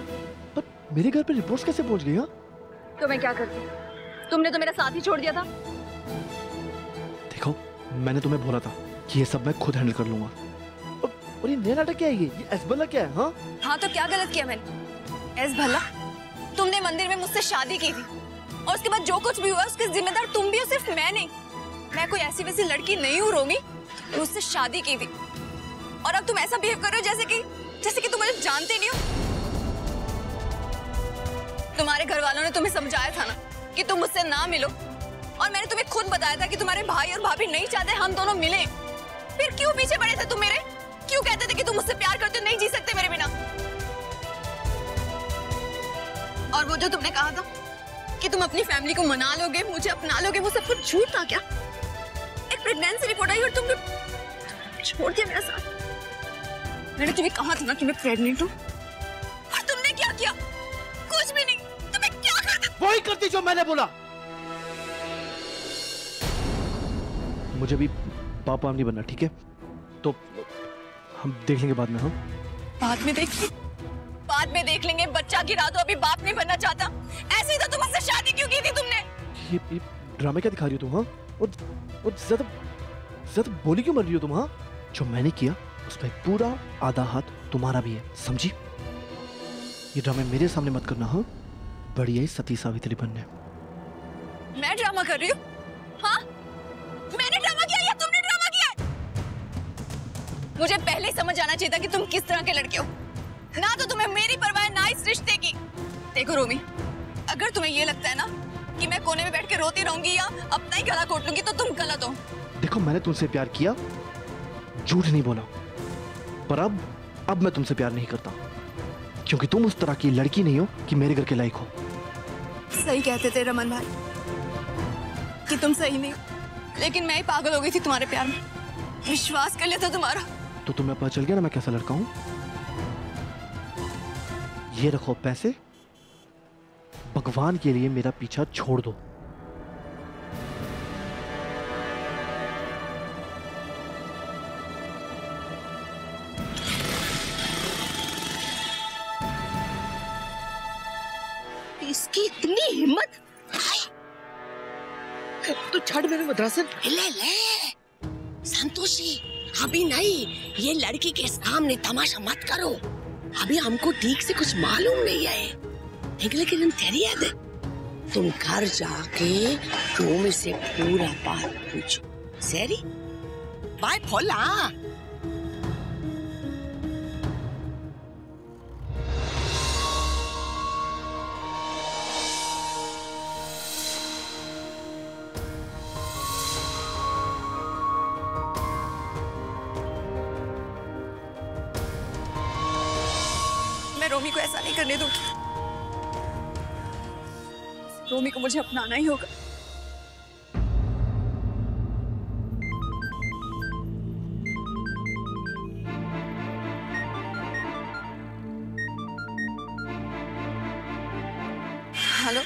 पर मेरे घर पे रिपोर्ट्स कैसे पहुंच गई? हाँ तो मैं क्या करती? तुमने तो मेरा साथ ही छोड़ दिया था। देखो मैंने तुम्हें बोला था कि ये सब मैं खुद हैंडल कर लूंगा। और ये नया नाटक क्या है? ये एस भल्ला क्या है? हाँ तो क्या गलत किया मैंने? एस भल्ला, तुमने मंदिर में मुझसे शादी की थी और उसके बाद जो कुछ भी हुआ उसके जिम्मेदार तुम भी हो, सिर्फ मैं नहीं। मैं कोई ऐसी वैसी लड़की नहीं हूँ रोमी, मुझसे शादी की थी और अब तुम ऐसा बिहेव कर रहे हो जैसे कि तुम मुझे जानते नहीं हो। तुम्हारे घर वालों ने तुम्हें समझाया था ना कि तुम मुझसे ना मिलो, और मैंने तुम्हें खुद बताया था कि तुम्हारे भाई और भाभी नहीं चाहते हम दोनों मिलें। फिर क्यों पीछे पड़े थे तुम मेरे? क्यों कहते थे कि तुम मुझसे प्यार करते हो, नहीं जी सकते मेरे बिना? और वो जो तुमने कहा था कि तुम अपनी फैमिली को मना लोगे, मुझे अपना लोगे, वो सब कुछ झूठ था क्या? एक प्रेगनेंसी रिपोर्ट आई और तुमने छोड़ दिया मेरा साथ। मैंने तुम्हें कहा था ना कि मैं प्रेग्नेंट हूँ, और तुमने क्या किया? कुछ भी नहीं। तुम्हें क्या करना? वही करती जो मैंने बोला। मुझे भी पापा नहीं बनना, ठीक है? तो हम देख लेंगे बाद में। हाँ, बाद में देख लेंगे। बच्चा गिरा दो, अभी बाप नहीं बनना चाहता। ऐसे ही तो तुम मुझसे शादी क्यों की थी तुमने? ये ड्रामे क्या दिखा रही हो तुम? हाँ, और ज्यादा बोली क्यों मर रही हो तुम? हाँ, जो मैंने किया उसमें पूरा आधा हाथ तुम्हारा भी है, समझी? ये ड्रामे मेरे सामने मत करना। हाँ, बड़ी है सती सावित्री बनने। मैं ड्रामा कर रही हूँ? हाँ, मैंने ड्रामा किया या तुमने ड्रामा किया? मुझे पहले ही समझ आना चाहिए था कि तुम किस तरह के लड़के हो। ना तो तुम्हें मेरी परवाह है, ना इस रिश्ते की। देखो रोमी, अगर तुम्हें ये लगता है ना कि मैं कोने में बैठ के रोती रहूंगी या अपना ही गला घोट लूंगी, तो तुम गलत हो। देखो, मैंने तुमसे प्यार किया, झूठ नहीं बोला, पर अब मैं तुमसे प्यार नहीं करता, क्योंकि तुम उस तरह की लड़की नहीं हो कि मेरे घर के लायक हो। सही कहते थे रमन भाई कि तुम सही नहीं हो, लेकिन मैं ही पागल हो गई थी तुम्हारे प्यार में। विश्वास कर लिया था तुम्हारा। तो तुम्हें पता चल गया ना मैं कैसा लड़का हूं? ये रखो पैसे, भगवान के लिए मेरा पीछा छोड़ दो। इसकी इतनी हिम्मत! तो छड़ मेरे मद्रासन। ले संतोषी, अभी नहीं। ये लड़की के सामने तमाशा मत करो। अभी हमको ठीक से कुछ मालूम नहीं है, ठीक? लेकिन हम तेरी याद है, तुम घर जाके रोमी से पूरा बात पूछो। सैरी बाय फोला। रोमी को ऐसा नहीं करने दूंगी। रोमी को मुझे अपनाना ही होगा। हेलो,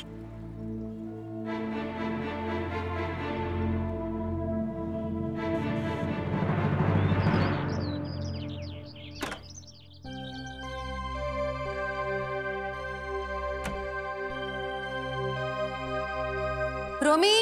रोमी,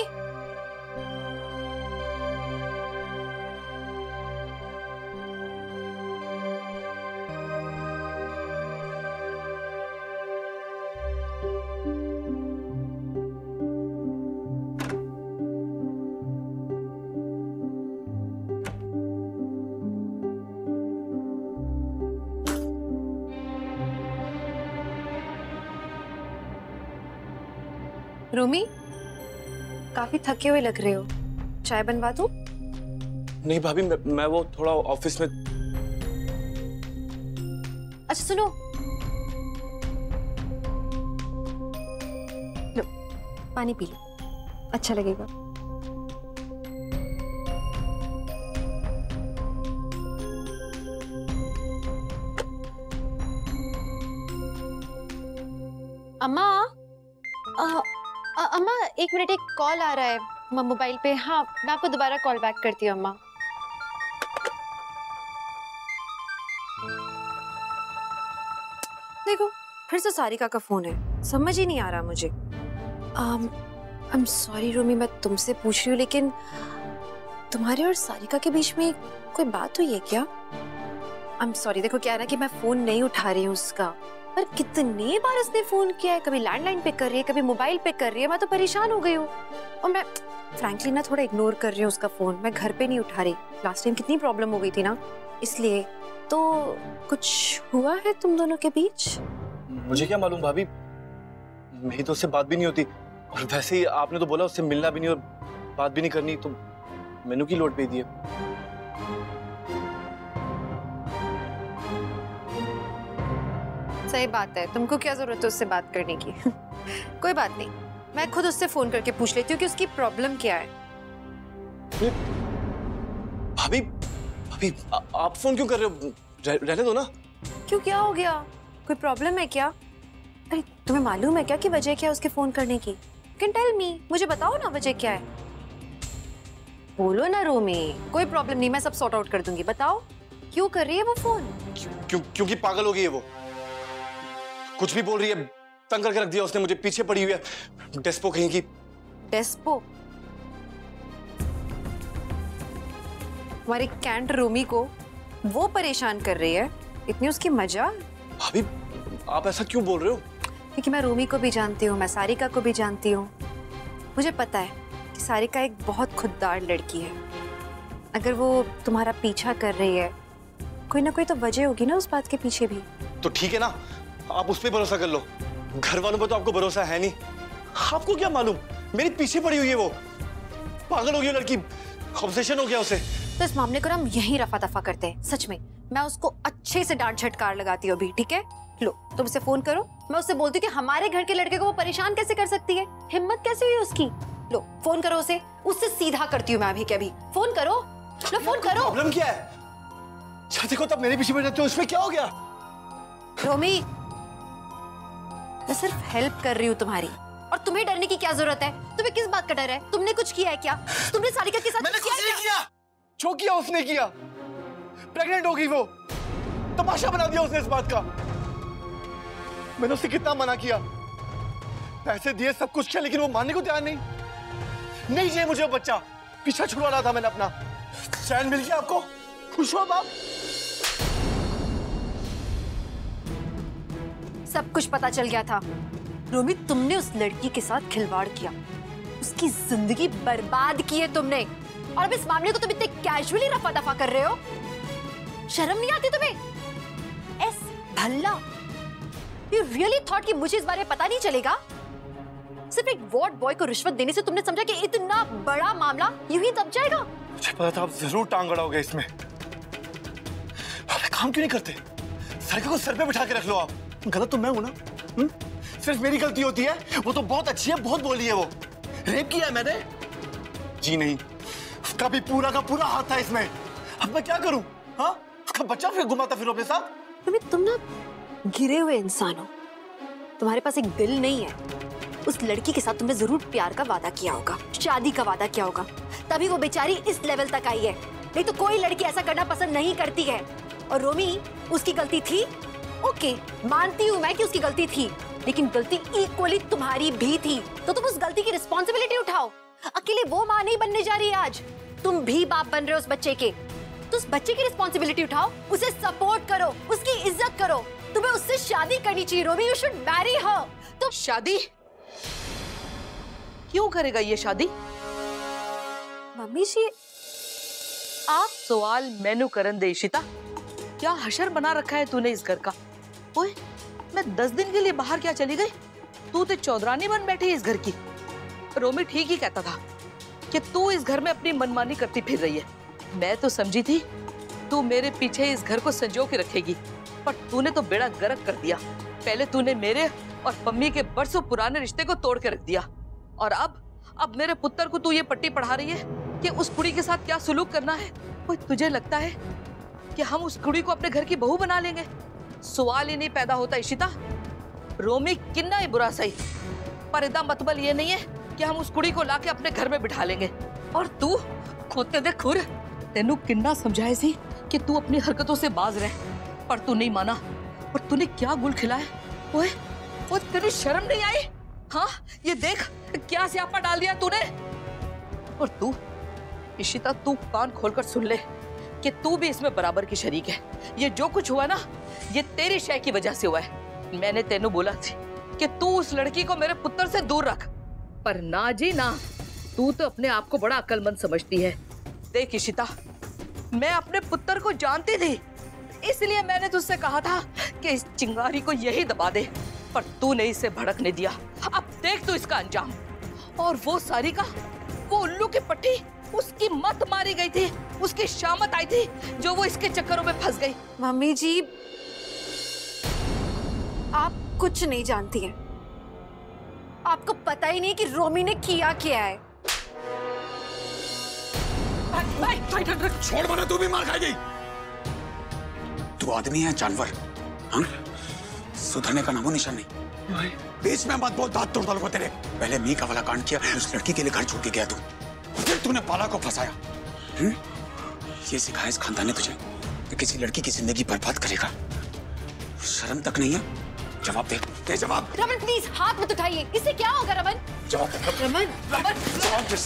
रोमी, काफी थके हुए लग रहे हो। चाय बनवा दूं? नहीं भाभी, मैं वो थोड़ा ऑफिस में। अच्छा सुनो, लो पानी पी लो, अच्छा लगेगा। अम्मा, अम्मा एक मिनट, एक कॉल आ रहा है मोबाइल पे। हाँ, मैं आपको दोबारा कॉल बैक करती हूँ अम्मा। देखो, फिर से सारिका का फोन है, समझ ही नहीं आ रहा मुझे। आई एम सॉरी रोमी, मैं तुमसे पूछ रही हूँ, लेकिन तुम्हारे और सारिका के बीच में कोई बात हुई है क्या? आई एम सॉरी, देखो क्या है ना कि मैं फोन नहीं उठा रही हूँ उसका, पर कितने बार उसने फोन किया है, कभी लैंडलाइन पे कर रही है, कभी मोबाइल पे कर रही है। मैं तो परेशान हो गई हूँ, और मैं फ्रैंकली ना थोड़ा इग्नोर कर रही हूँ उसका फोन। मैं घर पे नहीं उठा रही, लास्ट टाइम कितनी प्रॉब्लम हो गई थी ना, इसलिए। तो कुछ हुआ है तुम दोनों के बीच? मुझे क्या मालूम भाभी, मेरी तो उससे बात भी नहीं होती, और वैसे ही आपने तो बोला उससे मिलना भी नहीं और बात भी नहीं करनी, तो मैनू की लोड पे दी है। सही बात है, तुमको क्या जरूरत है उससे बात करने की? कोई बात नहीं, मैं खुद उससे फोन करके पूछ लेती हूँ कि उसकी प्रॉब्लम क्या है। भाभी, भाभी आप फोन क्यों कर रहे हो? रहने दो ना। क्यों, क्या हो गया? कोई प्रॉब्लम है क्या? अरे तुम्हें मालूम है क्या कि वजह क्या है उसके फोन करने की? कैन टेल मी, मुझे बताओ ना वजह क्या है। बोलो ना रोमी, कोई प्रॉब्लम नहीं, मैं सब सॉर्ट आउट कर दूंगी। बताओ क्यों कर रही है वो फोन? क्योंकि पागल हो गई है वो, कुछ भी बोल रही है, तंग करके रख दिया उसने मुझे, पीछे पड़ी हुई है, डेस्पो कहीं की। डेस्पो? हमारी कैंट रोमी को वो परेशान कर रही है, इतनी उसकी मजा? भाभी आप ऐसा क्यों बोल रहे हो? क्योंकि मैं रोमी को भी जानती हूँ, मैं सारिका को भी जानती हूँ। मुझे पता है कि सारिका एक बहुत खुददार लड़की है। अगर वो तुम्हारा पीछा कर रही है, कोई ना कोई तो वजह होगी ना उस बात के पीछे भी। तो ठीक है ना, आप उस पर भरोसा कर लो, घर वालों पर तो आपको भरोसा है नहीं। आपको क्या मालूम, मेरे पीछे पड़ी हुई है वो, पागल हो गई लड़की, ऑब्सेशन हो गया उसे। तो इस मामले को हम यहीं रफा दफा करते हैं। सच में मैं उसको अच्छे से डांट झटकार लगाती हूँ अभी, ठीक है? लो तुम उसे फोन करो, मैं उससे बोलती हूँ कि हमारे घर के लड़के को वो परेशान कैसे कर सकती है, हिम्मत कैसे हुई उसकी। लो फोन करो उसे, उससे सीधा करती हूँ मैं अभी के अभी। फोन करो, लो फोन करो। प्रॉब्लम क्या है? जब देखो तब मेरे पीछे पड़ जाते हो, उसमें क्या हो गया? रोमी, मैं सिर्फ हेल्प कर रही हूँ तुम्हारी, और तुम्हें डरने की क्या जरूरत है? तुम्हें किस बात का डर है? तुमने कुछ किया है क्या? तुमने सारिका के साथ मैंने कुछ नहीं किया। जो किया उसने किया, प्रेग्नेंट हो गई वो, तमाशा बना दिया उसने इस बात का। मैंने उसे कितना मना किया, पैसे दिए, सब कुछ किया, लेकिन वो मानने को तैयार नहीं। नहीं चाहिए मुझे वो बच्चा, पीछा छुड़वा रहा था मैंने अपना। चैन मिल गया आपको? खुश हो बाप? सब कुछ पता चल गया था रोमी, तुमने उस लड़की के साथ खिलवाड़ किया, उसकी जिंदगी बर्बाद की है तुमने, और अब इस मामले को तुम इतने कैजुअली रफा दफा कर रहे हो। शर्म नहीं आती तुम्हें? S Bhalla, you really thought कि मुझे इस बारे में पता नहीं चलेगा? सिर्फ एक वार्ड बॉय को रिश्वत देने से तुमने समझा कि इतना बड़ा मामला यूं ही दब जाएगा? मुझे पता था आप जरूर टांग अड़ाओगे इसमें। आप काम क्यों नहीं करते? सारिका को सर पे बिठा के रख लो आप। गलत तो मैं हूं ना? सिर्फ मेरी गलती होती है? वो तो बहुत अच्छी है, बहुत बोली है वो। रेप किया है मैंने? जी नहीं, उसका भी पूरा का पूरा हाथ था इसमें। अब मैं क्या करूं? हाँ, उसका बच्चा फिर घुमाता फिर अपने साथ। तुम ना गिरे हुए इंसान हो, तुम्हारे पास एक दिल नहीं है। उस लड़की के साथ तुमने जरूर प्यार का वादा किया होगा, शादी का वादा किया होगा, तभी वो बेचारी इस लेवल तक आई है। नहीं तो कोई लड़की ऐसा करना पसंद नहीं करती है। और रोमी, उसकी गलती थी, ओके मानती हूँ मैं कि उसकी गलती थी, लेकिन गलती इक्वली तुम्हारी भी थी। तो तुम उस गलती की रिस्पॉन्सिबिलिटी उठाओ। अकेले वो माँ नहीं बनने जा रही है आज, तुम भी बाप बन रहे हो उस बच्चे के। तो उस बच्चे की रिस्पॉन्सिबिलिटी उठाओ, उसे सपोर्ट करो, उसकी इज्जत करो। तुम्हें उससे शादी करनी चाहिए रोमी, यू शुड मैरी हर। तो शादी क्यों करेगा ये शादी? मम्मी जी आप सवाल मैनू करन दे इशिता, क्या हशर बना रखा है तूने इस घर का? ओए, मैं 10 दिन के लिए बाहर क्या चली गई, तू तो चौधरानी बन बैठी है इस घर की। रोमी ठीक ही कहता था कि तू इस घर में अपनी मनमानी करती फिर रही है। मैं तो समझी थी तू मेरे पीछे इस घर को संजो के रखेगी, पर तूने तो बेड़ा गर्क कर दिया। पहले तूने मेरे और पम्मी के बरसों पुराने रिश्ते को तोड़ के रख दिया, और अब मेरे पुत्र को तू ये पट्टी पढ़ा रही है कि उस कुड़ी के साथ क्या सुलूक करना है। ओए, तुझे लगता है कि हम उस कुड़ी को अपने घर की बहू बना लेंगे? सवाल ही नहीं पैदा होता इशिता। रोमी किन्ना ही बुरा सही, पर इदा मतलब ये नहीं है कि हम उस कुड़ी को लाके अपने घर में बिठा लेंगे। और तू खोते दे खुर, तेनू किन्ना समझाए सी कि तू अपनी हरकतों से बाज रहे, पर तू नहीं माना। और तूने क्या गुल खिलाया? ओए, तेरी शर्म नहीं आई? हाँ, ये देख क्या स्यापा डाल दिया तूने। और तू इशिता, तू कान खोलकर सुन ले कि तू भी इसमें बराबर की शरीक है। ये जो कुछ हुआ ना, ये तेरी शय की वजह से हुआ है। मैंने तेनू बोला थी कि तू उस लड़की को मेरे पुत्र से दूर रख, पर ना जी ना, तू तो अपने आप को बड़ा अक्लमंद समझती है। देख इशिता, मैं अपने पुत्र को जानती थी, इसलिए मैंने तुझसे कहा था कि इस चिंगारी को यही दबा दे, पर तूने इसे भड़कने दिया। अब देख तू इसका अंजाम। और वो सारिका, वो उल्लू की पट्टी, उसकी मत मारी गई थी, उसकी शामत आई थी, जो वो इसके चक्करों में फंस गई। मम्मी जी, आप कुछ नहीं जानती हैं। आपको पता ही नहीं कि रोमी ने किया क्या है। छोड़, मना तू भी मार खाएगी। तू आदमी है जानवर? हाँ? सुधरने का नामो निशान नहीं। बीच में मत बोल, दांत तोड़ डालूंगा तेरे। पहले मी का वाला कांड किया, उस लड़की के लिए घर छोड़ के गया तू, फिर तूने पाला को फंसाया। ये सिखाया इस खानदान ने तुझे कि किसी लड़की की जिंदगी बर्बाद करेगा? शर्म तक नहीं है? जवाब दे, दे जवाब। रमन प्लीज हाथ मत उठाइए, इससे क्या होगा रमन? जवाब दे रमन। रमन जवाब दे।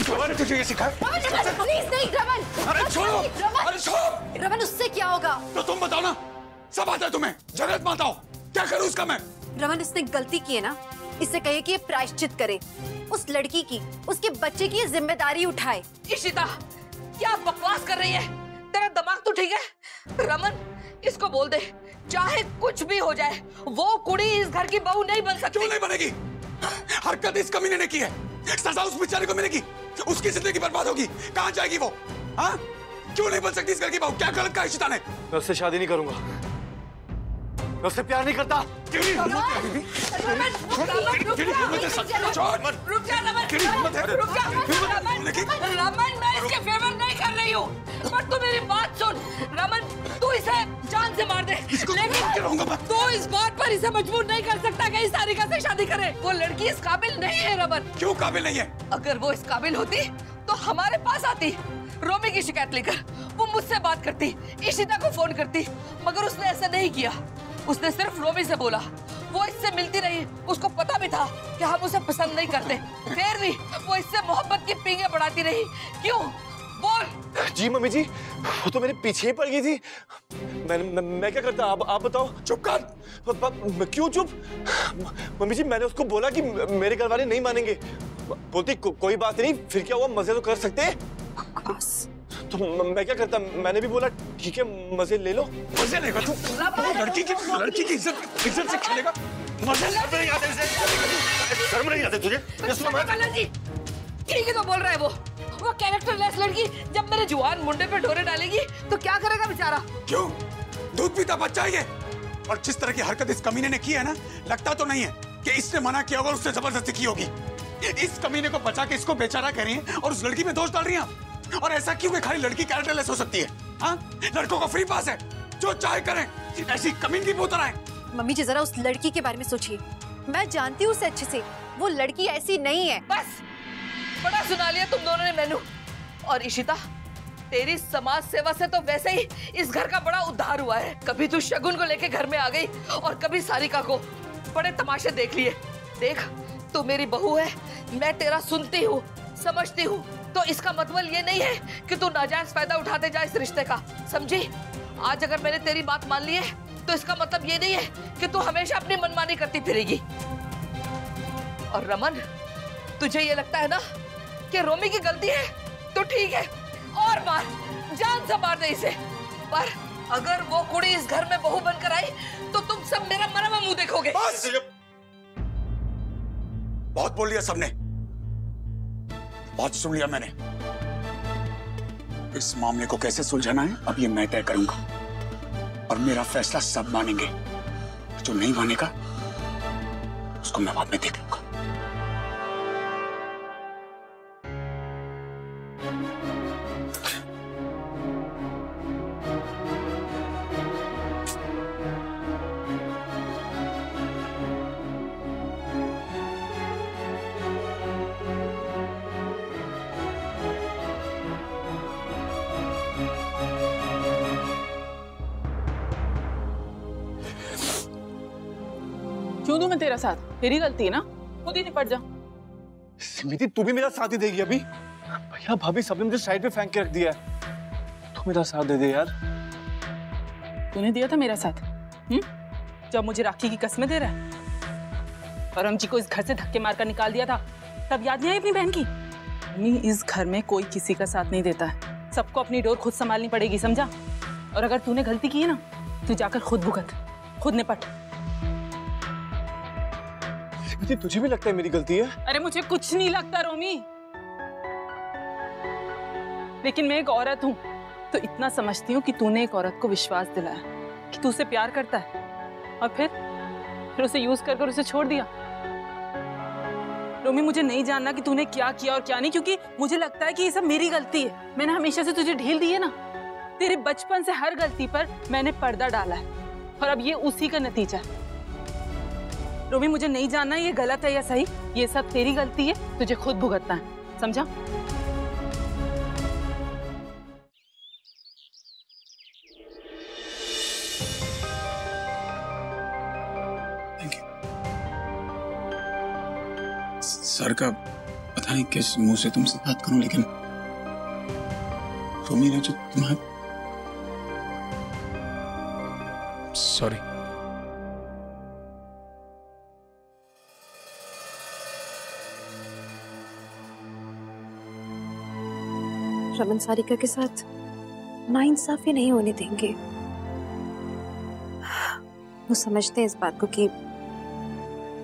रमन तुझे ये सिखाया? रमन प्लीज नहीं रमन। अरे छोड़ो, अरे छोड़ो। रमन उससे क्या होगा? तो तुम बताओ ना, सब आता है तुम्हें, जगत माता हो, क्या करूं उसका मैं? रमन इसने गलती की है ना, इससे कहिए कि ये प्रायश्चित करे, उस लड़की की, उसके बच्चे की ये जिम्मेदारी उठाए। इशिता क्या बकवास कर रही है? तेरा दिमाग तो ठीक है? रमन इसको बोल दे, चाहे कुछ भी हो जाए, वो कुड़ी इस घर की बहू नहीं बन सकती। क्यों नहीं बनेगी? हरकत इस कमीने ने की है, सजा उस बेचारे को मिलेगी, उसकी जिंदगी बर्बाद होगी। कहाँ जाएगी वो? हाँ? क्यों नहीं बन सकती इस घर की बहू? क्या गलत कहा इशिता ने? मैं उससे शादी नहीं करूंगा, मैं उससे प्यार नहीं करता। रमन मैं इसके फेवर नहीं कर रही हूँ, पर तू मेरी बात सुन। रमन तू इसे जान से मार दे, लेकिन तू इस बात पर इसे मजबूर नहीं कर सकता कि इस सारिका से शादी करे। वो लड़की इस काबिल नहीं है रमन। क्यों काबिल नहीं है? अगर वो इस काबिल होती तो हमारे पास आती, रोमी की शिकायत लेकर वो मुझसे बात करती, इशिता को फोन करती, मगर उसने ऐसा नहीं किया। उसने सिर्फ रोमी से बोला, वो इससे मिलती रही, उसको पता भी था कि हम उसे पसंद नहीं करते, फिर भी वो इससे मोहब्बत की पींगे बढ़ाती रही। क्यों? बोल। जी मम्मी जी, वो तो मेरे पीछे ही पड़ गई थी। मैं क्या करता? आप बताओ। चुप कर। क्यों चुप? मम्मी जी मैंने उसको बोला कि मेरे घर वाले नहीं मानेंगे, बोलती कोई बात नहीं, फिर क्या हुआ, मजे तो कर सकते हैं। तो मैं क्या करता? मैंने भी बोला ठीक है मजे ले लो। मजे लेगा तू? लड़की की इज्जत से खेलेगा? मजे नहीं आते, शर्म नहीं आते तुझे? ठीक है तो बोल रहा है वो कैरेक्टरलेस लड़की जब मेरे जुआन मुंडे पे डोरे डालेगी तो क्या करेगा बेचारा? क्यों? दूध पीता बच्चा है ये। और जिस तरह की हरकत इस कमीने ने की है ना, लगता तो नहीं है कि इसने मना किया होगा, उसने जबरदस्ती की होगी। इस कमीने को बचा के इसको बेचारा कह रही है और उस लड़की में दोष डाल रही है। और ऐसा क्यों कि खाली लड़की कैरेक्टरलेस हो सकती है? हाँ? लड़कों का फ्री पास है, जो चाहे करें, ऐसी कमीन की बोतल है। मम्मी जी जरा उस लड़की के बारे में सोचिए, मैं जानती हूँ उसे अच्छे से, वो लड़की ऐसी नहीं है। बस बड़ा सुना लिया तुम दोनों ने मैनू। और इशिता तेरी समाज सेवा से तो वैसे ही इस घर का बड़ा उद्धार हुआ है। कभी तू शगुन को लेके घर में आ गई और कभी सारिका को। बड़े तमाशे देख लिए। देख तू मेरी बहू है, मैं तेरा सुनती हूँ, समझती हूँ, तो इसका मतलब ये नहीं है कि तू नाजायज फायदा उठाते जा इस रिश्ते का, समझी? आज अगर मैंने तेरी बात मान ली है तो इसका मतलब ये नहीं है कि तू हमेशा अपनी मनमानी करती फिरेगी। और रमन तुझे ये लगता है ना कि रोमी की गलती है तो ठीक है, और मार, जान से मार दे इसे। पर अगर वो कुड़ी इस घर में बहू बनकर आई तो तुम सब मेरा मरा हुआ मुंह देखोगे। बस बहुत बोल लिया सबने, बहुत सुन लिया मैंने। इस मामले को कैसे सुलझाना है अब ये मैं तय करूंगा, और मेरा फैसला सब मानेंगे। जो नहीं मानेगा उसको मैं बाद में देख लूंगा। क्यों दूं मैं तेरा साथ? तेरी गलती है ना, खुद ही निपट जा। सिमिति तू भी मेरा साथ ही देगी अभी? भैया भाभी सबने मुझे साइड पे फेंक के रख दिया है, तू मेरा साथ दे दे यार। तूने दिया था मेरा साथ, जब मुझे राखी की कस्में दे रहा है, परम जी को इस घर से धक्के मारकर निकाल दिया था, तब याद नहीं आई अपनी बहन की? इस घर में कोई किसी का साथ नहीं देता है, सबको अपनी डोर खुद संभालनी पड़ेगी, समझा? और अगर तूने गलती की है ना तो जाकर खुद भुगत, खुद निपट। तुझे भी लगता है मेरी गलती है? अरे मुझे कुछ नहीं लगता रोमी, लेकिन मैं एक औरत हूँ तो इतना समझती हूँ कि तूने एक औरत को विश्वास दिलाया कि तू उसे प्यार करता है, और फिर उसे यूज कर उसे छोड़ दिया। रोमी मुझे नहीं जानना कि तूने क्या किया और क्या नहीं, क्योंकि मुझे लगता है कि ये सब मेरी गलती है। मैंने हमेशा से तुझे ढील दी है ना, तेरे बचपन से हर गलती पर मैंने पर्दा डाला है और अब ये उसी का नतीजा है। रोमी, मुझे नहीं जानना ये गलत है या सही, ये सब तेरी गलती है, तुझे खुद भुगतना है, समझा? सर का पता नहीं किस मुंह से तुमसे बात करूं, लेकिन रोमी ने जो तुम्हारा सॉरी। रमन सारिका के साथ नाइंसाफी नहीं होने देंगे। वो समझते हैं इस बात को कि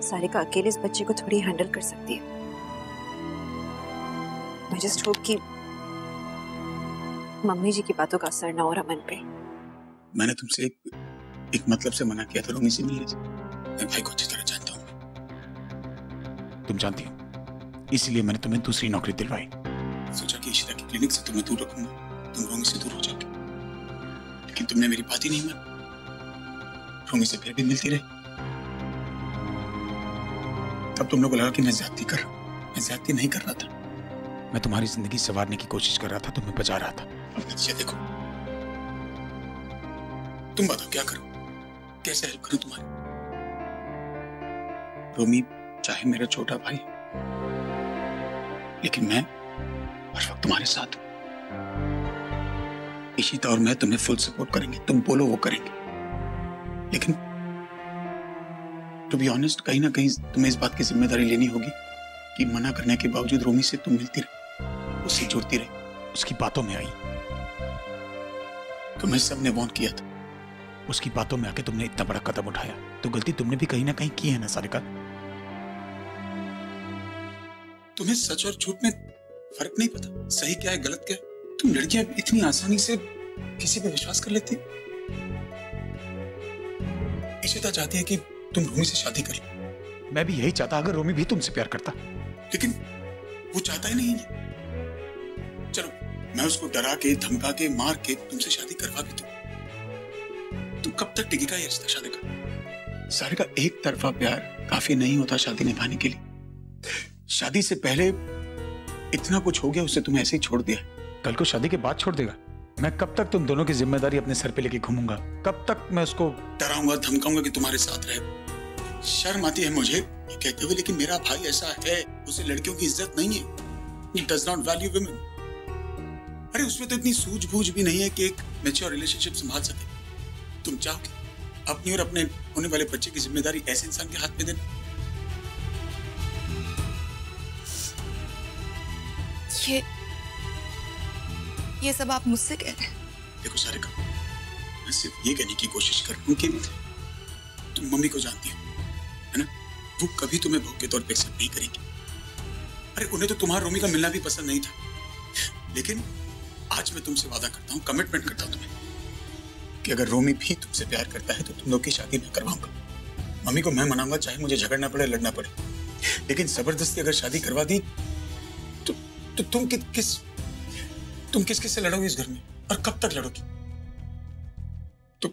सारिका अकेले इस बच्चे को थोड़ी हैंडल कर सकती है। मैं जस्ट होप कि मम्मी जी की बातों का असर ना हो रमन पे। मैंने तुमसे एक मतलब से मना किया था रोमी से मिलने से। मैं भाई को अच्छी तरह जानता हूँ, तुम जानती हो, इसलिए मैंने तुम्हें दूसरी नौकरी दिलवाई। सोचा कि इशिता की क्लिनिक से तुम्हें दूर रखूंगा, तुम रोमी से दूर हो जाओगे, लेकिन तुमने मेरी बात ही नहीं मानी। रोमी से फिर भी मिलती रही। तब तुम लोगों को लगा कि मैं ज्यादती कर रहा हूं। मैं ज्यादती नहीं कर रहा था, मैं तुम्हारी जिंदगी संवारने की कोशिश कर रहा था, तुम्हें बचा रहा था। अब नतीजा देखो। तुम बताओ क्या करूं, कैसे हेल्प करूं तुम्हारी? रोमी चाहे मेरा छोटा भाई, लेकिन मैं हर वक्त तुम्हारे साथ हूं। इशिता और मैं तुम्हें फुल सपोर्ट करेंगे, तुम बोलो वो करेंगे। लेकिन टू बी ऑनेस्ट, कहीं ना कहीं तुम्हें इस बात की जिम्मेदारी लेनी होगी कि मना करने के बावजूद रोमी से तुम मिलती रही, उससे जुड़ती रही, उसकी बातों में आई। तुम्हें सबने वार्न किया था, उसकी बातों में आके तुमने इतना बड़ा कदम उठाया, तो गलती तुमने भी कहीं ना कहीं की है ना सारिका? तुम्हें सच और झूठ में फर्क नहीं पता, सही क्या है गलत क्या है? तुम लड़कियां इतनी आसानी से किसी पे विश्वास कर लेती? इशिता चाहती है कि तुम रोमी से शादी कर लो। मैं भी यही चाहता अगर रोमी भी तुमसे प्यार करता, लेकिन वो चाहता ही नहीं है। चलो मैं उसको डरा के, धमका के, मार के तुमसे शादी करवा भी दूं, तो कब तक टिकेगा ये रिश्ता शादी का? सारिका, एक तरफा प्यार काफी नहीं होता शादी निभाने के लिए। शादी से पहले इतना कुछ हो गया, उससे तुम्हें ऐसे ही छोड़ दिया, कल को शादी के बाद छोड़ देगा। मैं कब तक तुम दोनों की जिम्मेदारी अपने सर पे लेके घूमूंगा? कब तक मैं उसको डराऊंगा, धमकाऊंगा कि तुम्हारे साथ रहे? शर्म आती है मुझे ये कहते हुए, लेकिन मेरा भाई ऐसा है, उसे लड़कियों की इज्जत नहीं है। He does not value women। अरे उसमें तो इतनी सूझबूझ भी नहीं है कि एक मैच्योर रिलेशनशिप संभाल सके। तुम चाहोगे अपनी और अपने होने वाले बच्चे की जिम्मेदारी ऐसे इंसान के हाथ में देना? ये सब आप मुझसे कह रहे हैं? देखो सारिका, मैं सिर्फ ये कहने की कोशिश कर रहा हूँ कि तुम मम्मी को जानती हो, है ना? वो कभी तुम्हें बहू के तौर पे एक्सेप्ट नहीं करेंगी। अरे उन्हें तो तुम्हारा रोमी का मिलना भी पसंद नहीं था, लेकिन आज मैं तुमसे वादा करता हूँ, कमिटमेंट करता हूँ तुम्हें, कि अगर रोमी भी तुमसे प्यार करता है तो तुम लोग की शादी मैं करवाऊंगा। मम्मी को मैं मनाऊंगा, चाहे मुझे झगड़ना पड़े, लड़ना पड़े, लेकिन जबरदस्ती अगर शादी करवा दी तो तुम किस से लड़ोगी इस घर में, और कब तक लड़ोगी? तो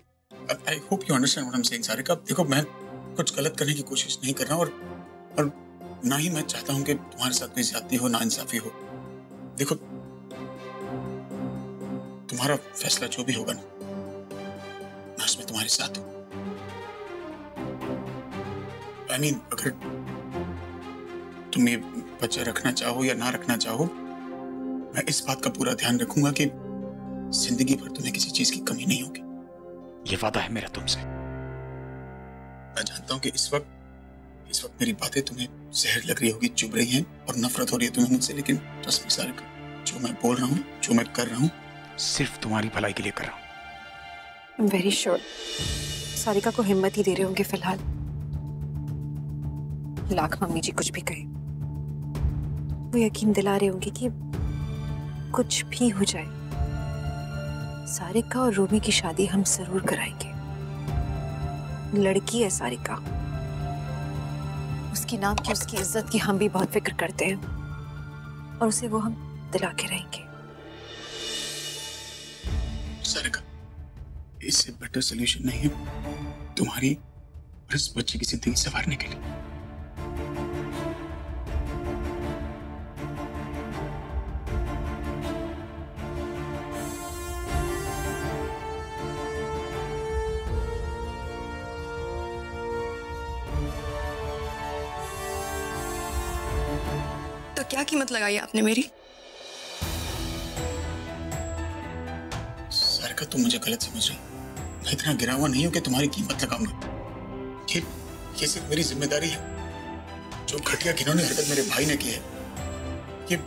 I hope you understand what I am saying Sarika. देखो मैं कुछ गलत करने की कोशिश नहीं कर रहा, और ना ही मैं चाहता हूं कि तुम्हारे साथ कोई ज्यादती हो, नाइंसाफी हो। देखो तुम्हारा फैसला जो भी होगा ना, मैं उसमें तुम्हारे साथ हूं। आई मीन, अगर तुम ये बच्चा रखना चाहो या ना रखना चाहो, मैं इस बात का पूरा ध्यान रखूंगा कि जिंदगी भर तुम्हें किसी चीज की कमी नहीं होगी। ये वादा है मेरा तुमसे। मैं जानता हूं कि इस वक्त मेरी बातें तुम्हें जहर लग रही होगी, चुभ रही हैं और नफरत हो रही है तुम्हें मुझसे, लेकिन ट्रस्ट मी सारिका, जो मैं बोल रहा हूं, जो मैं कर रहा हूं, सिर्फ तुम्हारी भलाई के लिए कर रहा हूं। I'm very sure सारिका को हिम्मत ही दे रहे होंगे फिलहाल। लाख मम्मी जी कुछ भी कहे, वो यकीन दिला रहे होंगे कि कुछ भी हो जाए, सारिका और रोमी की शादी हम जरूर कराएंगे। लड़की है सारिका, उसके नाम की, उसकी इज्जत की हम भी बहुत फिक्र करते हैं, और उसे वो हम दिला के रहेंगे। सारिका, इससे बेटर सोल्यूशन नहीं है तुम्हारी और इस बच्चे की जिंदगी संवारने के लिए। तो क्या कीमत लगाई आपने मेरी? सारिका, तुम मुझे गलत समझ रही हो। मैं इतना गिरा हुआ नहीं हूं कि तुम्हारी कीमत लगाऊंगा। ये सिर्फ मेरी जिम्मेदारी है। जो घटिया घिनौनी हरकत मेरे भाई ने की है, ये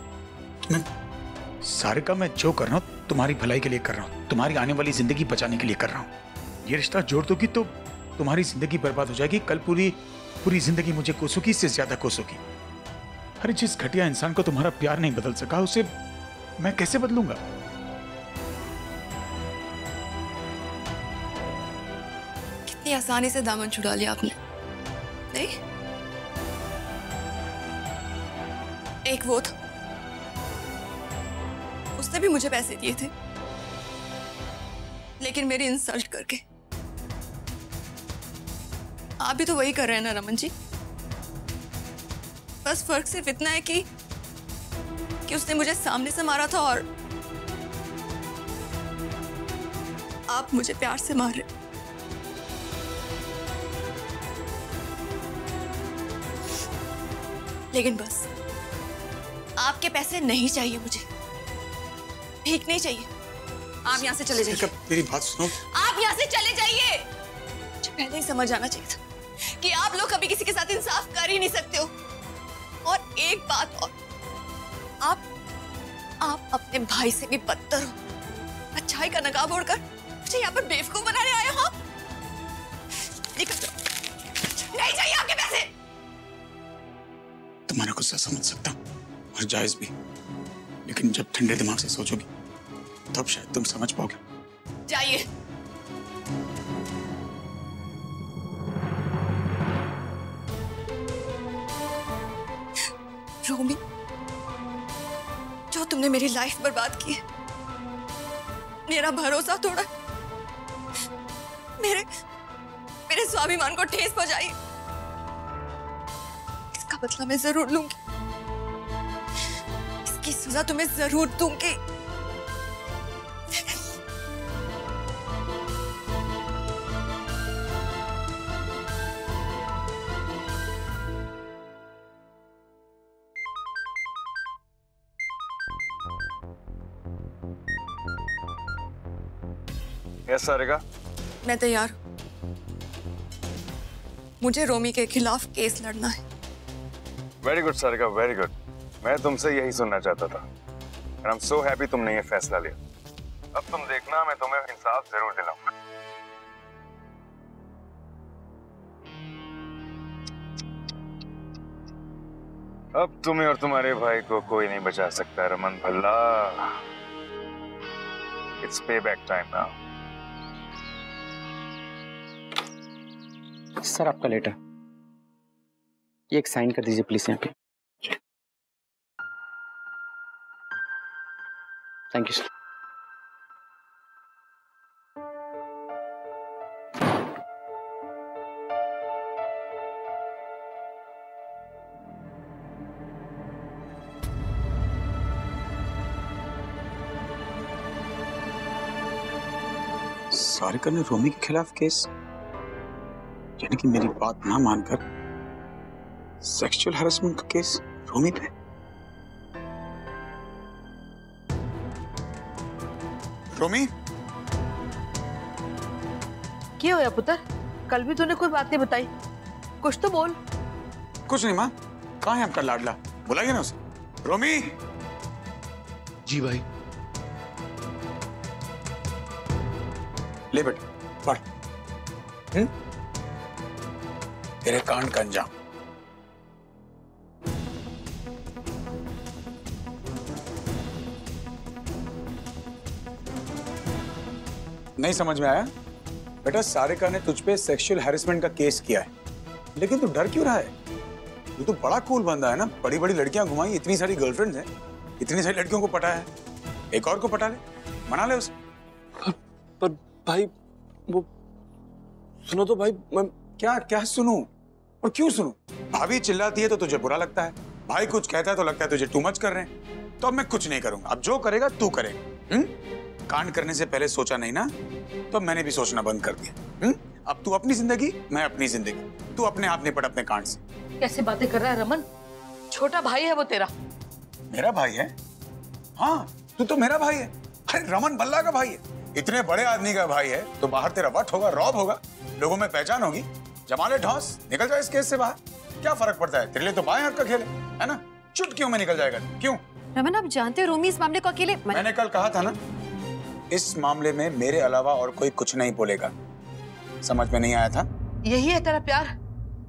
मैं सारिका, मैं जो कर रहा हूं तुम्हारी भलाई के लिए कर रहा हूं, तुम्हारी आने वाली जिंदगी बचाने के लिए कर रहा हूं। ये रिश्ता जोड़ दोगी तो तुम्हारी जिंदगी बर्बाद हो जाएगी। कल पूरी जिंदगी मुझे कोसोगी, इससे ज्यादा कोसोगी। अरे जिस घटिया इंसान को तुम्हारा प्यार नहीं बदल सका, उसे मैं कैसे बदलूंगा? कितनी आसानी से दामन छुड़ा लिया आपने, नहीं? एक वो था, उसने भी मुझे पैसे दिए थे, लेकिन मेरी इंसल्ट करके। आप भी तो वही कर रहे हैं ना रमन जी? बस फर्क सिर्फ इतना है कि उसने मुझे सामने से मारा था और आप मुझे प्यार से मार रहे। लेकिन बस आपके पैसे नहीं चाहिए मुझे, ठीक नहीं चाहिए। आप यहाँ से चले जाइए। मेरी बात सुनो। आप यहाँ से चले जाइए। मुझे पहले ही समझ आना चाहिए था कि आप लोग कभी किसी के साथ इंसाफ कर ही नहीं सकते हो। और एक बात और, आप अपने भाई से भी बदतर हो। अच्छाई का नकाब ओढ़कर मुझे यहाँ पर बेवकूफ बनाने आए हो। निकल जाओ। नहीं चाहिए आपके पैसे। तुम्हारा गुस्सा समझ सकता हूं और जायज भी, लेकिन जब ठंडे दिमाग से सोचोगी तब शायद तुम समझ पाओगे। जाइए। रोमी, जो तुमने मेरी लाइफ बर्बाद की है, मेरा भरोसा तोड़ा, मेरे स्वाभिमान को ठेस पहुंचाई, इसका बदला मैं जरूर लूंगी। इसकी सजा तुम्हें जरूर दूंगी। यस सारिका, मैं तैयार हूं। मुझे रोमी के खिलाफ केस लड़ना है। Very good Sarika, very good. मैं तुमसे यही सुनना चाहता था। आई एम सो हैप्पी तुमने ये फैसला लिया। अब तुम देखना, मैं तुम्हें इंसाफ जरूर दिलाऊंगा। अब तुम्हें और तुम्हारे भाई को कोई नहीं बचा सकता रमन भल्ला। इट्स पे बैक टाइम नाउ। सर, आपका लेटर, ये एक साइन कर दीजिए प्लीज यहाँ पे। Thank you sir. सारिका ने रोमी के खिलाफ केस, यानी कि मेरी बात ना मानकर सेक्सुअल हैरेसमेंट का केस रोमी पे। रोमी, क्या होया पुत्र? कल भी तूने कोई बात नहीं बताई, कुछ तो बोल। कुछ नहीं माँ, कहाँ है आपका लाडला? बुलाइए ना उसे। रोमी। जी भाई। ले बेटा, पढ़। तेरे कांड का अंजाम। नहीं समझ में आया? बेटा, सारिका ने तुझ पे सेक्सुअल हैरेसमेंट का केस किया है, लेकिन तू डर क्यों रहा है? तू तो बड़ा कूल बंदा है ना, बड़ी बड़ी लड़कियां घुमाई, इतनी सारी गर्लफ्रेंड्स हैं, इतनी सारी लड़कियों को पटा है, एक और को पटा ले, मना ले उसे। पर भाई वो सुनो तो भाई, मैं क्या क्या सुनूं और क्यों सुनूं? भाभी चिल्लाती है तो तुझे बुरा लगता है, भाई कुछ कहता है तो लगता है तुझे टू मच कर रहे हैं। तो अब मैं कुछ नहीं करूंगा, अब जो करेगा तू करेगा। कांड करने से पहले सोचा नहीं ना, तो मैंने भी सोचना बंद कर दिया। अब तू अपनी जिंदगी, मैं अपनी जिंदगी, तू अपने आप निपट अपने कांड से। कैसे बातें कर रहा है रमन? छोटा भाई है वो तेरा। मेरा भाई है? हाँ, तू तो मेरा भाई है। अरे रमन भल्ला का भाई है। इतने बड़े आदमी का भाई है तो बाहर तेरा वट होगा, रौब होगा, लोगों में पहचान होगी। जमा ले ढौंस, निकल जाए इस केस से बाहर। क्या फर्क पड़ता है, तेरे लिए तो बाएं हाथ का खेल है ना? चुटकियों में निकल जाएगा। क्यों रमन, आप जानते हो रोमी इस मामले को अकेले? मैंने कल कहा था ना, इस मामले में मेरे अलावा और कोई कुछ नहीं बोलेगा। समझ में नहीं आया था? यही है तेरा प्यार?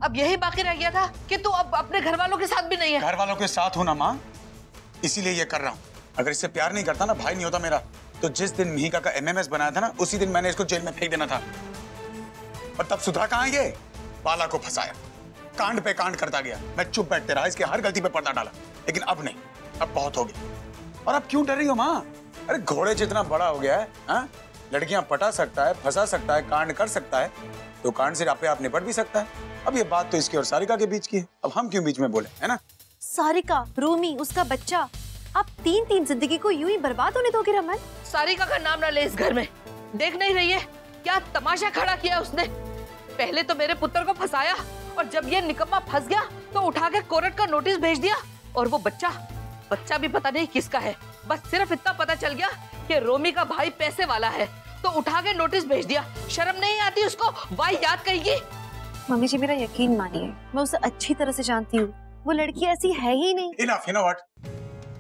अब यही बाकी रह गया था कि तू अब अपने घर वालों के साथ भी नहीं है? घर वालों के साथ हूं ना माँ, इसीलिए ये कर रहा हूँ। अगर इससे प्यार नहीं करता ना, भाई नहीं होता मेरा, तो जिस दिन मिहिका का MMS बनाया था ना, उसी दिन मैंने इसको जेल में फेंक देना था। और तब सुधरा कहाँ ये? बाला को फंसाया, कांड पे कांड करता गया। मैं चुप बैठते रहा, इसके हर गलती पे पर्दा डाला। लेकिन अब नहीं, अब बहुत हो गया। और अब क्यों डर रही हो माँ? अरे घोड़े जितना बड़ा हो गया है, हाँ? लड़कियां पटा सकता है, फंसा सकता है, कांड कर सकता है, तो कांड से आपे आप निपट भी सकता है। अब ये बात तो इसकी और सारिका के बीच की है, अब हम क्यों बीच में बोले, है ना? सारिका, रोमी, उसका बच्चा, आप तीन जिंदगी को यूं ही बर्बाद होने दोगे रमन? सारिका का नाम ना ले इस घर में। देख नहीं रही है क्या तमाशा खड़ा किया उसने? पहले तो मेरे पुत्र को फंसाया, और जब ये निकम्मा फंस गया तो उठा के कोर्ट का नोटिस भेज दिया। और वो बच्चा भी पता नहीं किसका है, बस सिर्फ इतना पता चल गया कि रोमी का भाई पैसे वाला है, तो उठा के नोटिस भेज दिया। शर्म नहीं आती उसको? वाह याद कहेगी। मम्मी जी मेरा यकीन मानिए, मैं उसे अच्छी तरह से जानती हूँ, वो लड़की ऐसी है ही नहीं। Enough, you know what?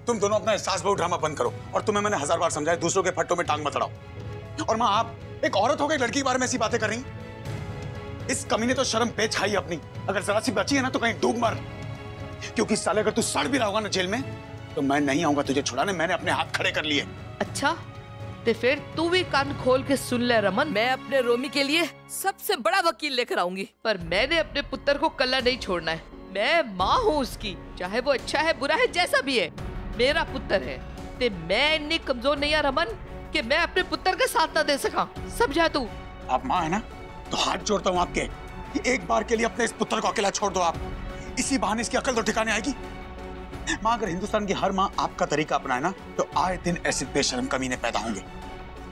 तुम दोनों अपना एहसास बहु ड्रामा बंद करो। और तुम्हें मैंने 1000 बार समझाया, दूसरों के फट्टों में टांग मत अड़ाओ। और माँ, आप एक औरत हो गई लड़की के बारे में ऐसी बातें कर रही? इस कमी ने तो शर्म पे छाई अपनी। अगर जरा सी बची है ना तो कहीं डूब मर, क्योंकि साले अगर तू सड़ भी रहा होगा ना जेल में, तो मैं नहीं आऊंगा तुझे छुड़ाने। मैंने अपने हाथ खड़े कर लिए। अच्छा, तो फिर तू भी कान खोल के सुन ले रमन, मैं अपने रोमी के लिए सबसे बड़ा वकील लेकर आऊंगी। पर मैंने अपने पुत्र को कल्ला नहीं छोड़ना है। मैं माँ हूँ उसकी, चाहे वो अच्छा है बुरा है जैसा भी है, मेरा पुत्र है। ते मैं इतनी कमजोर नहीं है रमन कि मैं अपने पुत्र का साथ ना दे सका। समझा तू? आप माँ है ना, तो हाथ जोड़ता हूँ आपके, एक बार के लिए अपने इस पुत्र को अकेला छोड़ दो आप। इसी बहाने इसकी अकल तो ठिकाने आएगी। माँ, अगर हिंदुस्तान की हर माँ आपका तरीका अपनाए ना, तो आए दिन ऐसे बेशर्म कमीने पैदा होंगे।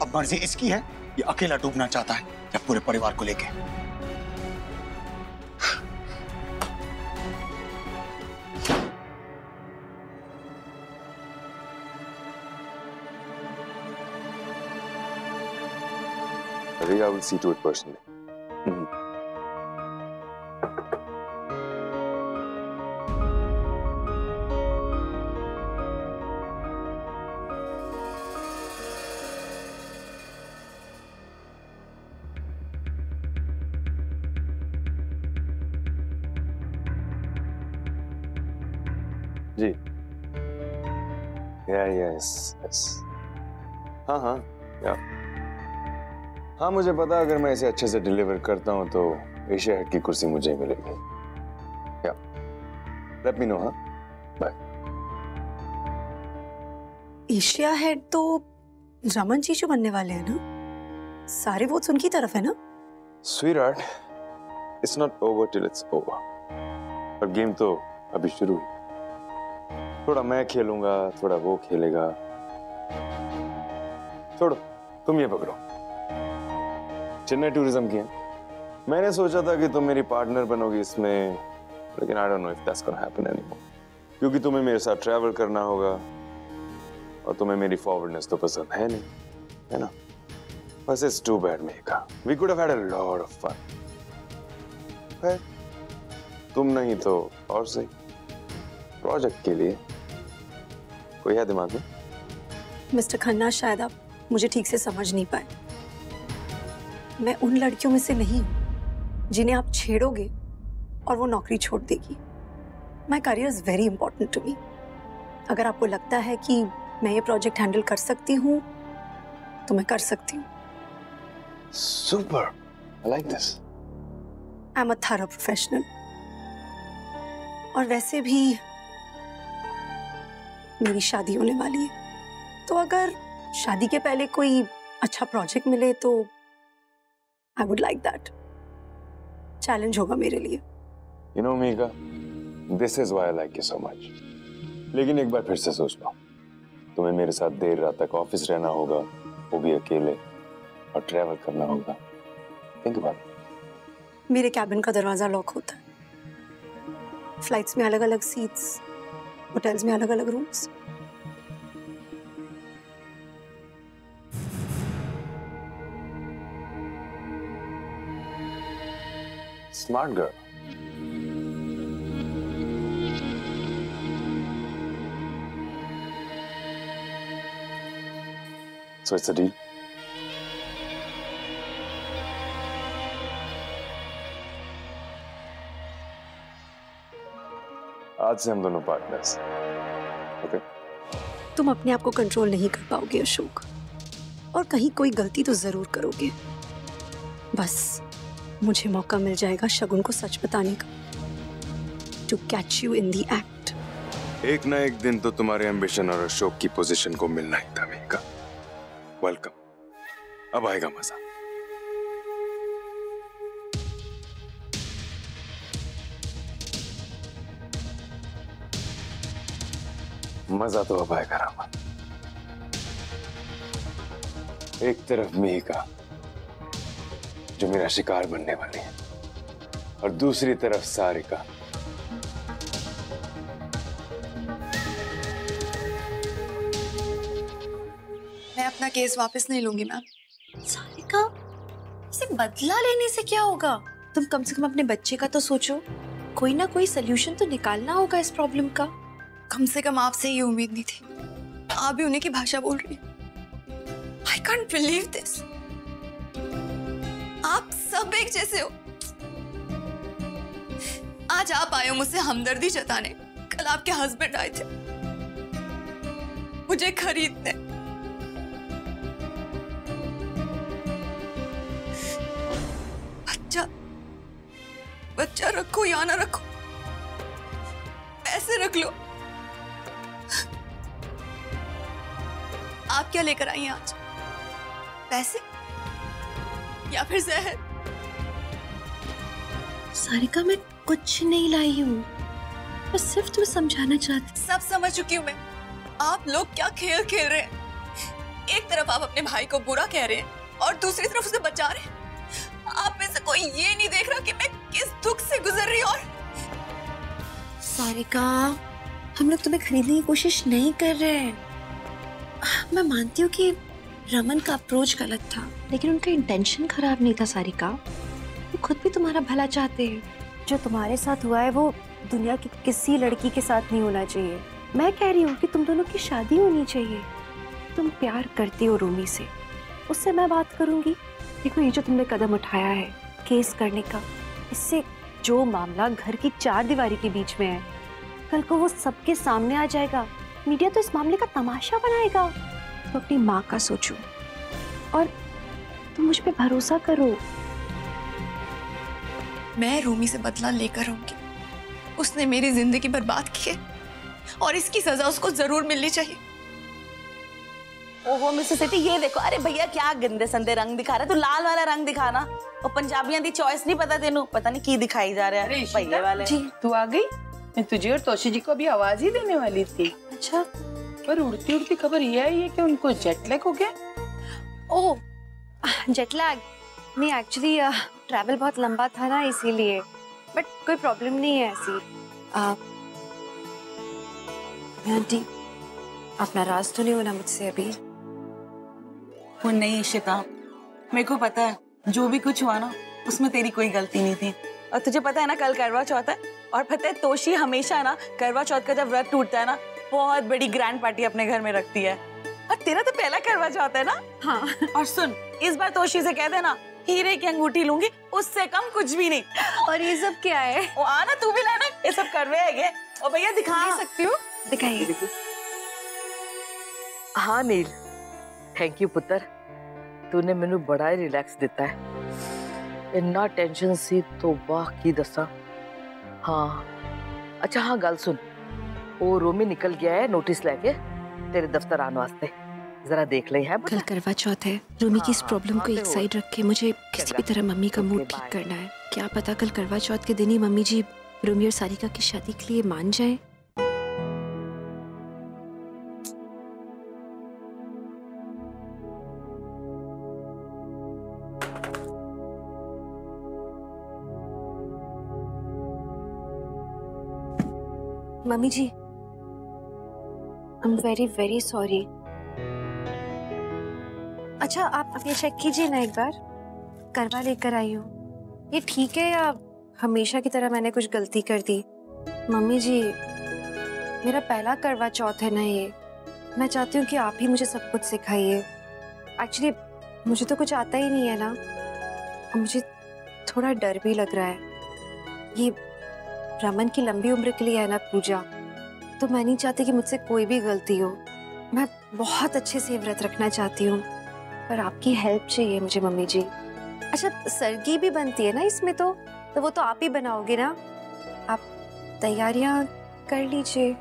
अब मर्जी इसकी है, ये अकेला डूबना चाहता है या पूरे परिवार को लेके। I will see to it personally. Ji, yes. हाँ, हाँ, मुझे पता, अगर मैं इसे अच्छे से डिलीवर करता हूँ तो एशिया हेड की कुर्सी मुझे ही मिलेगी। या, लेट मी नो। हाँ, बाय। एशिया हेड तो रमन जी जो बनने वाले हैं ना, सारे वोट्स उनकी तरफ है ना? Sweetheart, it's not over till it's over. और गेम तो अभी शुरू हुई। थोड़ा मैं खेलूंगा, थोड़ा वो खेलेगा। छोड़ो, तुम ये पकड़ो। चेन्नई टूरिज्म की है। मैंने सोचा था कि तुम मेरी पार्टनर बनोगी इसमें, लेकिन I don't know if that's gonna happen anymore. क्योंकि तुम्हें मेरे साथ ट्रैवल करना होगा और तुम्हें मेरी फॉरवर्डनेस तो पसंद है नहीं, है ना? बस it's too bad, Mehika. We could have had a lot of fun. है? तुम नहीं तो और सही। प्रोजेक्ट के लिए कोई है दिमाग में? मिस्टर खन्ना, शायद आप मुझे ठीक से समझ नहीं पाए। मैं उन लड़कियों में से नहीं हूँ जिन्हें आप छेड़ोगे और वो नौकरी छोड़ देगी। My career is very important to me. अगर आपको लगता है कि मैं ये प्रोजेक्ट हैंडल कर सकती हूँ तो मैं कर सकती हूँ। Super. I like this. I'm a thorough professional. और वैसे भी मेरी शादी होने वाली है, तो अगर शादी के पहले कोई अच्छा प्रोजेक्ट मिले तो I would like that. Challenge होगा मेरे लिए। You know, Mika, this is why I like you so much. लेकिन एक बार फिर से सोच लो, तुम्हें मेरे साथ देर रात तक ऑफिस रहना होगा, वो भी अकेले, और ट्रैवल करना होगा। Think about it. मेरे कैबिन का दरवाजा लॉक होता है, फ्लाइट्स में अलग अलग सीट्स, होटल्स में अलग अलग rooms. Smart girl. So it's a deal. आज से हम दोनों पार्टनर्स। ओके? तुम अपने आप को कंट्रोल नहीं कर पाओगे अशोक, और कहीं कोई गलती तो जरूर करोगे। बस मुझे मौका मिल जाएगा शगुन को सच बताने का, to catch you in the act. एक ना एक दिन तो तुम्हारे एम्बिशन और अशोक की पोजीशन को मिलना ही था मीका। वेलकम, अब आएगा मजा। मजा तो अब आएगा रामा। एक तरफ मीका जो मेरा शिकार बनने वाली है, और दूसरी तरफ सारिका मैं अपना केस वापस नहीं लूंगी मैम। सारिका, इसे बदला लेने से क्या होगा? तुम कम से कम अपने बच्चे का तो सोचो। कोई ना कोई सलूशन तो निकालना होगा इस प्रॉब्लम का। कम से कम आपसे ये उम्मीद नहीं थी। आप भी उन्हीं की भाषा बोल रही हैं। I can't believe this। आप सब एक जैसे हो। आज आप आए हो मुझसे हमदर्दी जताने, कल आपके हस्बैंड आए थे मुझे खरीदने। बच्चा रखो या ना रखो, पैसे रख लो। आप क्या लेकर आई हैं आज? पैसे या फिर जहर? सारिका, मैं कुछ नहीं लाई हूँ, मैं सिर्फ तुम्हें समझाना चाहती। सब समझ चुकी हूँ मैं। आप लोग क्या खेल खेल रहे हैं? एक तरफ आप अपने भाई को बुरा कह रहे हैं और दूसरी तरफ उसे बचा रहे हैं। आप में से कोई ये नहीं देख रहा कि मैं किस दुख से गुजर रही हूँ। और सारिका, हम लोग तुम्हें खरीदने की कोशिश नहीं कर रहे हैं। मैं मानती हूँ कि रमन का अप्रोच गलत था, लेकिन उनका इंटेंशन खराब नहीं था सारिका। वो खुद भी तुम्हारा भला चाहते हैं। जो तुम्हारे साथ हुआ है वो दुनिया की किसी लड़की के साथ नहीं होना चाहिए। मैं कह रही हूँ कि तुम दोनों की शादी होनी चाहिए। तुम प्यार करती हो रूमी से, उससे मैं बात करूंगी। देखो, ये जो तुमने कदम उठाया है केस करने का, इससे जो मामला घर की चार दीवारी के बीच में है, कल को वो सबके सामने आ जाएगा। मीडिया तो इस मामले का तमाशा बनाएगा। तो अपनी माँ का सोचो और तुम मुझ पे भरोसा करो। मैं रूमी से बदला लेकर आऊंगी। उसने मेरी जिंदगी बर्बाद की है और इसकी सजा उसको जरूर मिलनी चाहिए। ओहो मिसेस सेठी, ये देखो। अरे भैया, क्या गंदे संदे रंग दिखा रहे? तू लाल वाला रंग दिखाना। और पंजाबियों दी चॉइस नहीं पता तेनू? पता नहीं की दिखाई जा रहा है भैया वाले। जी, तू आ गई? मैं तुझे और तोशी जी को अभी आवाज ही देने वाली थी। अच्छा, पर उड़ती उड़ती खबर ये आई है कि उनको जेट लैग हो गया। ओह, जेट लैग नहीं, एक्चुअली ट्रैवल बहुत लंबा था ना, इसीलिए। बट कोई प्रॉब्लम नहीं है ऐसी। आंटी, अपना राज तो नहीं होना मुझसे अभी? वो नहीं इशिता, मेरे को पता है जो भी कुछ हुआ ना उसमें तेरी कोई गलती नहीं थी। और तुझे पता है ना कल करवा चौथ है, और पता है तोशी हमेशा ना करवा चौथ का जब व्रत टूटता है ना, बहुत बड़ी ग्रैंड पार्टी अपने घर में रखती है। और तेरा तो पहला करवा चौथ है ना? हाँ। और सुन, इस बार तोशी से कह देना हीरे की अंगूठी लूंगी, उससे कम कुछ भी नहीं। और ये सब क्या है? वो आना, तू भी लाना, ये सब करवे है। और भैया दिखा सकती हूँ? दिखाइए। हाँ नील, थैंक यू पुत्र, तूने मैनू बड़ा ही रिलैक्स दिता है। इन्ना टेंशन सी तो वाह की दसा। हाँ अच्छा, हाँ गल सुन, वो रोमी निकल गया है नोटिस लेके तेरे दफ्तर आने वास्ते। जरा देख ले है। कल करवा चौथ है, रूमी की इस प्रॉब्लम को एक साइड रख के मुझे किसी भी तरह मम्मी का मूड ठीक करना है। क्या पता कल करवा चौथ के दिन ही मम्मी जी रूमी और सारिका की शादी के लिए मान जाएं। Mummy ji, I am very very sorry. अच्छा आप ये चेक कीजिए ना एक बार, करवा लेकर आई हूँ। ये ठीक है या हमेशा की तरह मैंने कुछ गलती कर दी? मम्मी जी, मेरा पहला करवा चौथ है ना ये। मैं चाहती हूँ कि आप ही मुझे सब कुछ सिखाइए। एक्चुअली मुझे तो कुछ आता ही नहीं है ना, और मुझे थोड़ा डर भी लग रहा है। ये रमन की लंबी उम्र के लिए है ना पूजा, तो मैं नहीं चाहती कि मुझसे कोई भी गलती हो। मैं बहुत अच्छे से व्रत रखना चाहती हूँ, पर आपकी हेल्प चाहिए मुझे मम्मी जी। अच्छा सरगी भी बनती है ना इसमें, तो वो तो आप ही बनाओगे ना? आप तैयारियां कर लीजिए।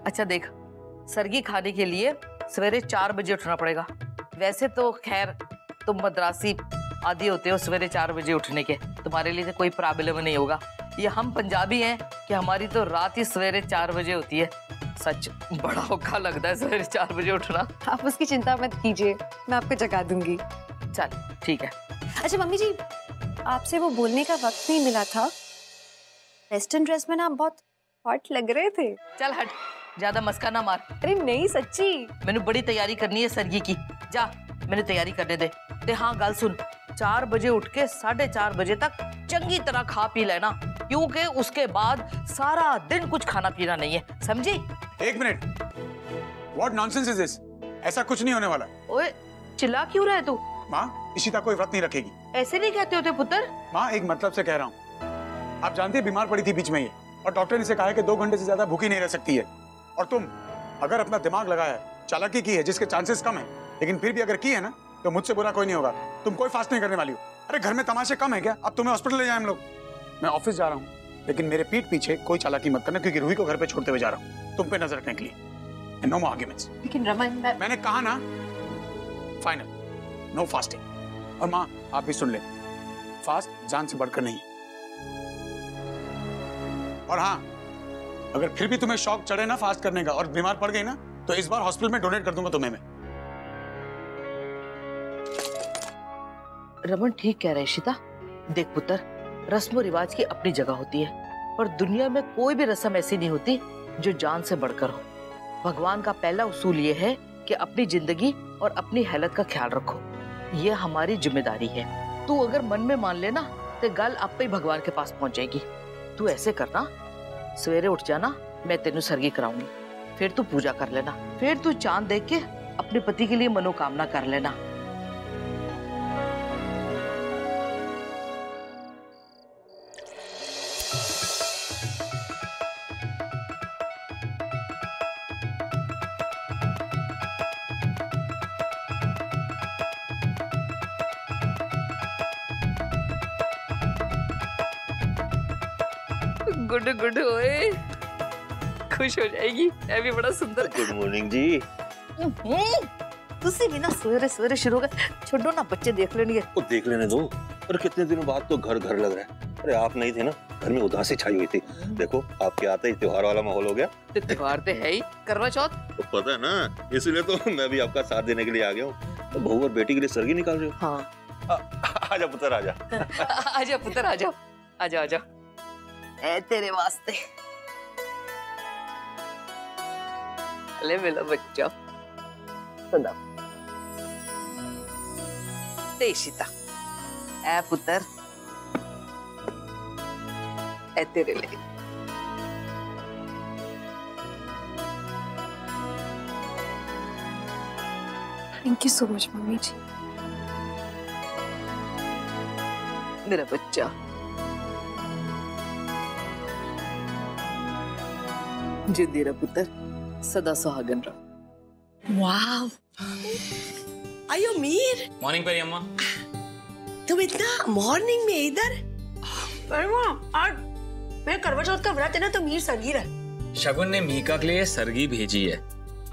अच्छा देख, सरगी खाने के लिए सवेरे 4 बजे उठना पड़ेगा। वैसे तो खैर तुम मद्रासी आदि होते हो सवेरे 4 बजे उठने के, तुम्हारे लिए तो कोई प्रॉब्लम नहीं होगा। ये हम पंजाबी हैं कि हमारी तो रात ही सवेरे 4 बजे होती है। सच बड़ा औखा लगता है सवेरे 4 बजे उठना। आप उसकी चिंता मत कीजिए, मैं आपको जगा दूंगी। चल ठीक है। अच्छा मम्मी जी, आपसे वो बोलने का वक्त नहीं मिला था। वेस्टर्न ड्रेस में ना आप बहुत हॉट लग रहे थे। चल हट, ज्यादा मस्का ना मार। अरे नहीं सच्ची, मैंने बड़ी तैयारी करनी है सरगी की। जा मैंने तैयारी करने दे। ते हाँ गल सुन, 4 बजे उठ के 4:30 बजे तक चंगी तरह खा पी लेना, क्योंकि उसके बाद सारा दिन कुछ खाना पीना नहीं है, समझी? 1 minute, what nonsense is this? ऐसा कुछ नहीं होने वाला। ओए चिल्ला क्यों रहा है तू? माँ, इशिता कोई व्रत नहीं रखेगी। ऐसे नहीं कहते होते पुत्र। माँ एक मतलब से कह रहा हूँ। आप जानती है बीमार पड़ी थी बीच में ये, और डॉक्टर ने इसे कहा है कि 2 घंटे से ज्यादा भूखी नहीं रह सकती है। और तुम अगर अपना दिमाग लगाया, चालाकी की है जिसके चांसेस कम है, लेकिन फिर भी अगर की है ना, तो मुझसे बुरा कोई नहीं होगा। तुम कोई फास्ट नहीं करने वाली हो। अरे घर में तमाशे कम है क्या? अब तुम्हें हॉस्पिटल ले जाए हम लोग। मैं ऑफिस जा रहा हूँ, लेकिन मेरे पीठ पीछे कोई चालाकी मत करना, क्योंकि रूही को घर पे छोड़ते हुए जा रहा हूँ तुम पे नजर रखने के लिए। नो मोर आर्गुमेंट्स। लेकिन रमन, मैंने कहा ना, फाइनल, नो फास्टिंग। और माँ आप भी सुन ले, फास्ट जान से बढ़कर नहीं। और हाँ, अगर फिर भी तुम्हें शौक चढ़े ना फास्ट करने का और बीमार पड़ गई ना, तो इस बार हॉस्पिटल में डोनेट कर दूंगा तुम्हें मैं। रमन ठीक कह रहे इशिता। देख पुत्र, रस्म और रिवाज की अपनी जगह होती है, पर दुनिया में कोई भी रस्म ऐसी नहीं होती जो जान से बढ़कर हो। भगवान का पहला उसूल ये है कि अपनी जिंदगी और अपनी हालत का ख्याल रखो। ये हमारी जिम्मेदारी है। तू अगर मन में मान लेना तो गल आपे ही भगवान के पास पहुंच जाएगी। तू ऐसे करना, सवेरे उठ जाना, मैं तेनू सरगी कराऊंगी, फिर तू पूजा कर लेना, फिर तू चांद देख के अपने पति के लिए मनोकामना कर लेना। गुड गुड ओए, खुश हो जाएगी। है भी बड़ा सुंदर। गुड मॉर्निंग जी। तुसी भी ना सवेरे सवेरे शुरू हो गए। छोड़ो ना, बच्चे देख लेंगे। वो देख लेने दो। पर कितने दिनों बाद तो घर घर लग रहा है। अरे आप नहीं थे ना, घर में उदासी छाई हुई थी। देखो आपके आते ही त्योहार वाला माहौल हो गया। त्योहार तो है ही, करवा चौथ। तो पता है ना, इसलिए तो मैं भी आपका साथ देने के लिए आ गया हूँ। तो बहू और बेटी के लिए सरगी निकाल रहे हो? हाँ। आजा पुत्र आजा। आजा पुत्र आजा, आजा आजा। ए तेरे वास्ते। ले मेरा बच्चा। सुना इशिता, ए पुत्र, ए तेरे लिए। Thank you so much mummy ji. मेरा बच्चा, जिंदी रह पुत्र, सदा सुहागन रह। वाव, आयो मीर। मॉर्निंग परी अम्मा। तुम इतना मॉर्निंग में इधर? पर माँ, आज मैं करवा चौथ का व्रत है ना, तो मीर सरगी रहा। शगुन ने मीका के लिए सरगी भेजी है।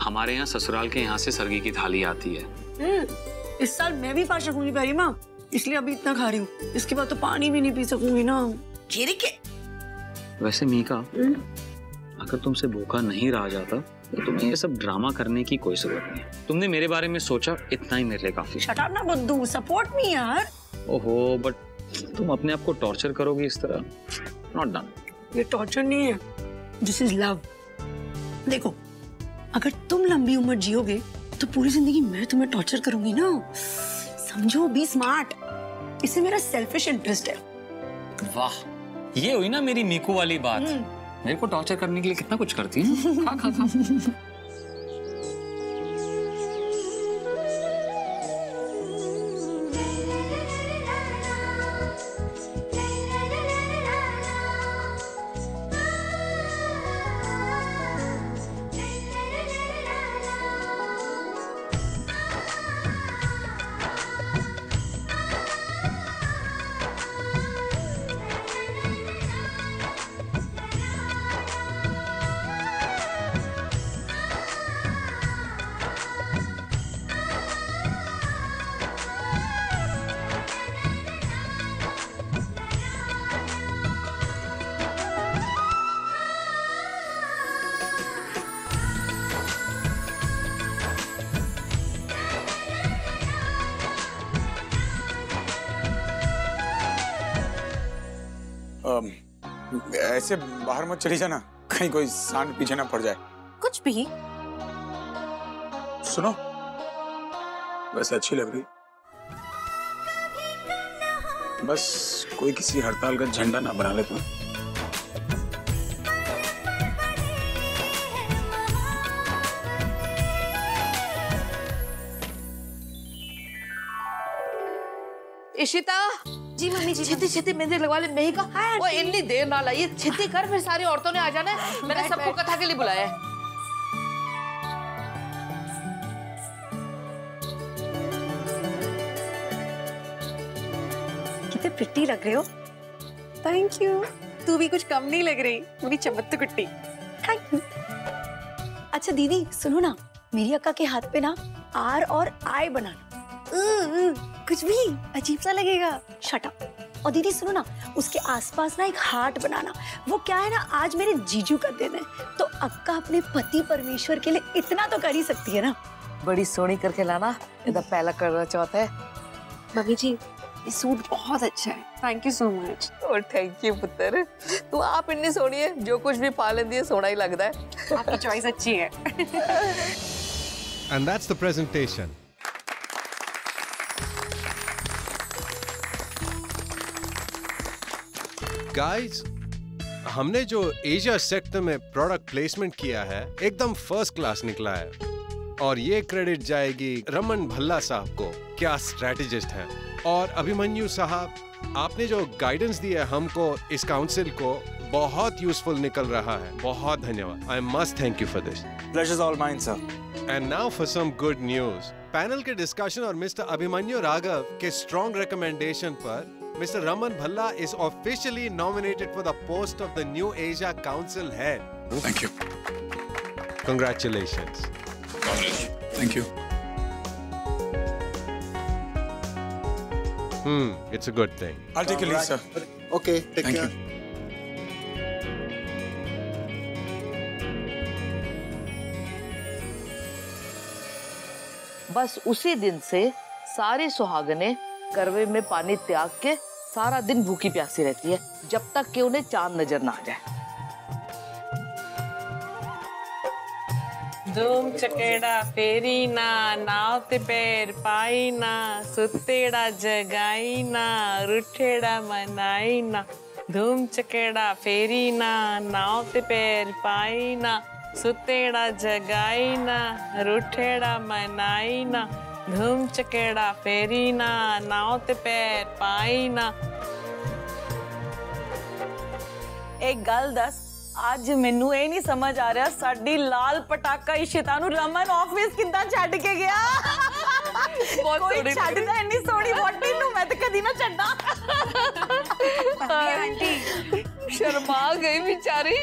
हमारे यहाँ ससुराल के यहाँ से सरगी की थाली आती है। इस साल मैं भी पा सकूंगी प्यारी माँ, इसलिए अभी इतना खा रही हूँ, इसके बाद तो पानी भी नहीं पी सकूंगी ना। वैसे मीका, अगर तुमसे भूखा नहीं रहा जाता तो तुम्हें ये सब ड्रामा करने की कोई जरूरत नहीं है। तुमने मेरे बारे में सोचा, इतना ही मेरे लिए काफी। शट अप ना बुद्धू, सपोर्ट मी यार। ओहो, बट तुम अपने आप को टॉर्चर करोगी इस तरह, नॉट डन। ये टॉर्चर नहीं है, दिस इज लव। देखो, अगर तुम लंबी उम्र जियोगे तो पूरी जिंदगी मैं तुम्हें टॉर्चर करूंगी ना। समझो, बी स्मार्ट। इससे मेरा सेल्फिश इंटरेस्ट है। वाह, ये हुई ना मेरी मीकू वाली बात। मेरे को टॉर्चर करने के लिए कितना कुछ करती है। खा खा खा। ऐसे बाहर मत चली जाना, कहीं कोई सांड पीछे ना पड़ जाए। कुछ भी। सुनो, वैसे अच्छी लग रही, बस कोई किसी हड़ताल का झंडा ना बना ले तुम। इशिता जी मम्मी जी। छेती छेती मेहंदी लगवा ले। मेहिका, वो इतनी देर ना लाइए, छेती कर, फिर सारी औरतों ने आ जाना है। मैंने सबको कथा के लिए बुलाया है। कितने प्रिटी लग रहे हो। Thank you. तू भी कुछ कम नहीं लग रही, मेरी चमत्तू कुट्टी। Thank you. अच्छा दीदी सुनो ना, मेरी अक्का के हाथ पे ना आर और आई बनाना। कुछ भी अजीब सा लगेगा। Shut up. और दीदी सुनो ना, उसके आसपास ना एक हार्ट बनाना। वो क्या है ना, आज मेरे जीजू का दिन है, तो अक्का अपने पति परमेश्वर के लिए इतना तो कर ही सकती है ना। बड़ी सोनी करके लाना, इधर पहला करवा चौथ है। मम्मी जी, ये सूट बहुत अच्छा है, थैंक यू सो मच। और थैंक यू पुत्र, तू आप इतनी सोनी है, जो कुछ भी पा लेती है सोना ही लगता है। आपकी चॉइस अच्छी है। And that's the presentation. Guys, हमने जो एशिया सेक्टर में प्रोडक्ट प्लेसमेंट किया है एकदम फर्स्ट क्लास निकला है, और ये क्रेडिट जाएगी रमन भल्ला साहब को। क्या स्ट्रेटेजिस्ट हैं। और अभिमन्यु साहब, आपने जो गाइडेंस दिया हमको इस काउंसिल को, बहुत यूजफुल निकल रहा है। बहुत धन्यवाद। I must thank you for this. Pleasure's all mine, sir. And now for some good news. Panel के डिस्कशन और मिस्टर अभिमन्यु राघव के स्ट्रॉन्ग रिकमेंडेशन पर Mr. Raman Bhalla is officially nominated for the post of the New Asia Council head. Thank you. Congratulations. Thank you. It's a good thing. I'll take your leave, sir. Okay, take care. बस उसी दिन से सारी सुहागनें करवे में पानी त्याग के सारा दिन भूखी प्यासी रहती है, जब तक कि उन्हें चांद नजर ना आ जाए। धूम चकेड़ा फेरी ना, नाव ते पैर पाई ना, सुतेड़ा जगाई ना, रुठेड़ा मनाई ना। धूम चकेड़ा फेरी ना, नाव ते पैर पाई ना, सुतेड़ा जगाई ना, रुठेड़ा मनाई ना। धूम चकेड़ा फेरी ना, नाव ते पैर पाई ना। एक गल दस, आज मैनू ये नहीं समझ आ रहा, साडी लाल पटाका इशिता नू रमन ऑफिस किद्दां छड्ड के गया। कोई छड्डदा इन्नी सोहनी वोटी नू, मैं तो कदी ना छड्डा। आंटी शर्मा गई बेचारी,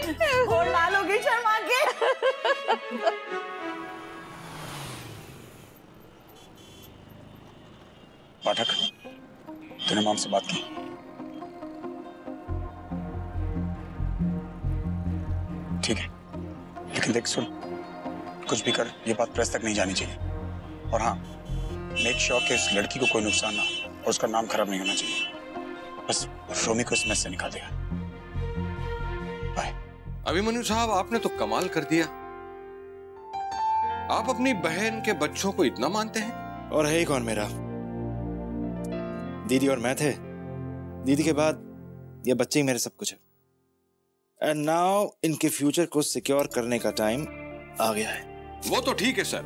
और लाल हो गई शर्मा के। पाठक, तूने मॉम से बात की? ठीक है, लेकिन देख सुन, कुछ भी कर ये बात प्रेस तक नहीं जानी चाहिए। और हाँ, मेक श्योर कि इस लड़की को कोई नुकसान ना और उसका नाम खराब नहीं होना चाहिए। बस रोमी को इस मैच से निकाल देगा। बाय। अभिमन्यु साहब, आपने तो कमाल कर दिया। आप अपनी बहन के बच्चों को इतना मानते हैं? और है ही कौन मेरा? दीदी और मैं थे। दीदी के बाद ये बच्चे ही मेरे सब कुछ है। एंड नाउ इनके फ्यूचर को सिक्योर करने का टाइम आ गया है। वो तो ठीक है सर,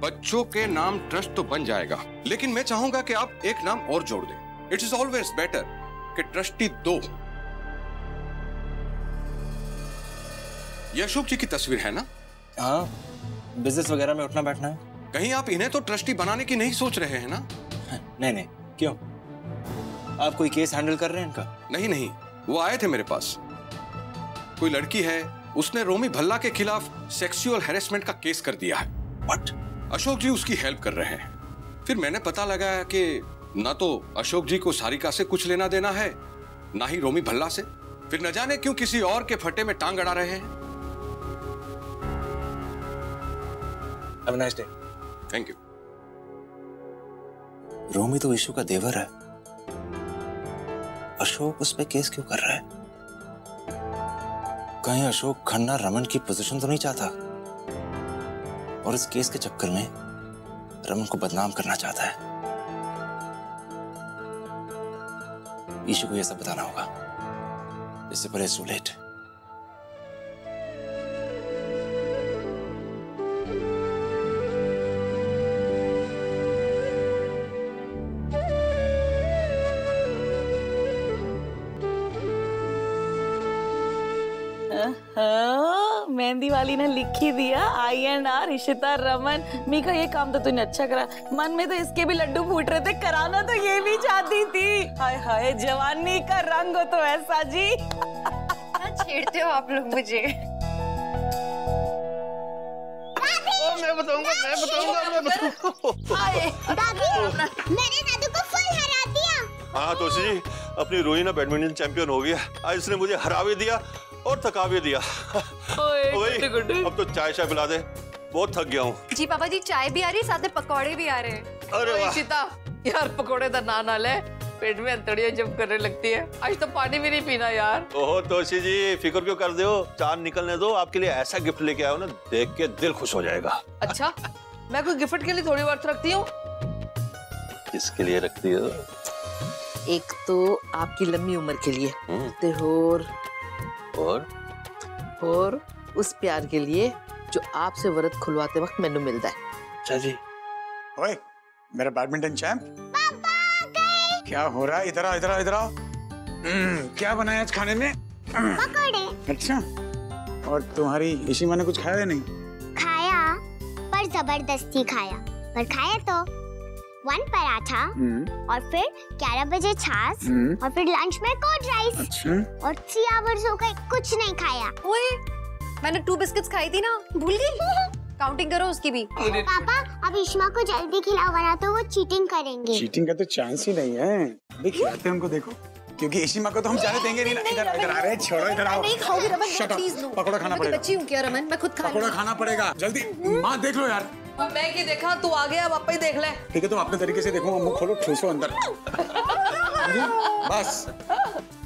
बच्चों के नाम ट्रस्ट तो बन जाएगा, लेकिन मैं चाहूंगा कि आप एक नाम और जोड़ दें। इट इज ऑलवेज बेटर कि ट्रस्टी 2। ये अशोक जी की तस्वीर है ना? हाँ, बिजनेस वगैरह में उठना बैठना है। कहीं आप इन्हें तो ट्रस्टी बनाने की नहीं सोच रहे हैं ना? नहीं नहीं, क्यों? आप कोई केस हैंडल कर रहे हैं इनका? नहीं नहीं, वो आए थे मेरे पास। कोई लड़की है, उसने रोमी भल्ला के खिलाफ सेक्सुअल हैरेसमेंट का केस कर दिया है। व्हाट? अशोक जी उसकी हेल्प कर रहे हैं। फिर मैंने पता लगाया कि ना तो अशोक जी को सारिका से कुछ लेना देना है, ना ही रोमी भल्ला से। फिर न जाने क्यों किसी और के फटे में टांग अड़ा रहे हैं। Have a nice day. Thank you. Romi तो ईशू का देवर है। अशोक उस पे केस क्यों कर रहा है? कहीं अशोक खन्ना रमन की पोजीशन तो नहीं चाहता और इस केस के चक्कर में रमन को बदनाम करना चाहता है? ईशू को यह सब बताना होगा, इससे पहले it's too late। मेहंदी वाली ने लिख ही दिया INR इशिता रमन। मीका, ये काम तो तूने अच्छा करा। मन में तो इसके भी लड्डू फूट रहे थे, कराना तो ये भी चाहती थी। हाय हाय, जवानी का रंग हो तो ऐसा जी। क्या छेड़ते हो आप लोग मुझे? मैं बताऊंगा। मैंने दादू को फुल हरा दिया। हाँ तोशी जी, अपनी रोहिना बैडमिंटन चैंपियन हो गया। आज इसने मुझे हरा भी दिया और थका भी दिया। अब तो चाय पिला दे, बहुत थक गया हूँ। जी पापा जी, चाय भी आ रही है, साथ में पकौड़े भी आ रहे हैं। अरे वाह। सीता, यार पकोड़े तो ना ले, पेट में अंतड़ियां जब करने लगती है। आज तो पानी भी नहीं पीना यार। ओहो तोशी जी, फिक्र क्यों कर दो, चांद निकलने दो। आपके लिए ऐसा गिफ्ट लेके आया हूं ना, देख के दिल खुश हो जाएगा। अच्छा, मैं कोई गिफ्ट के लिए थोड़ी वर्थ रखती हूँ। किसके लिए रखती हो? एक तो आपकी लंबी उम्र के लिए, और उस प्यार के लिए जो आपसे व्रत खुलवाते वक्त मैंने मिलता है। अच्छा जी। ओए, मेरा बैडमिंटन चैंप। क्या हो रहा है? इधर आओ, इधर आओ, इधर आओ। क्या बनाया आज खाने में? पकौड़े। अच्छा, और तुम्हारी इशिमा ने कुछ खाया या नहीं? खाया, पर जबरदस्ती खाया। पर खाया तो 1 पराठा और फिर 11 बजे छाछ और फिर लंच में कोल्ड राइस। अच्छा। और 3 आवर्स हो गए, कुछ नहीं खाया। ओए, मैंने 2 बिस्किट्स खाई थी ना, भूल गई? काउंटिंग करो उसकी भी। पापा, अब इश्मा को जल्दी खिलाओ वरना तो वो चीटिंग करेंगे। चीटिंग का तो चांस ही नहीं है। खिलाते हैं उनको, देखो, क्योंकि इशिमा को तो हम जाने देंगे नहीं ना। इधर इधर आ रहे, छोड़ो, इधर आओ। नहीं खाओगे रमन, प्लीज नो। पकौड़ा खाना पड़ेगा। बच्ची हूँ क्या रमन, मैं खुद खा पकौड़ा खाना पड़ेगा, जल्दी। माँ देख लो यार। मैं की देखा, तू आ गया, अब आप ही देख ले। ठीक है, तुम अपने तरीके से देखो, मुंह खोलो, ठूसो अंदर। बस।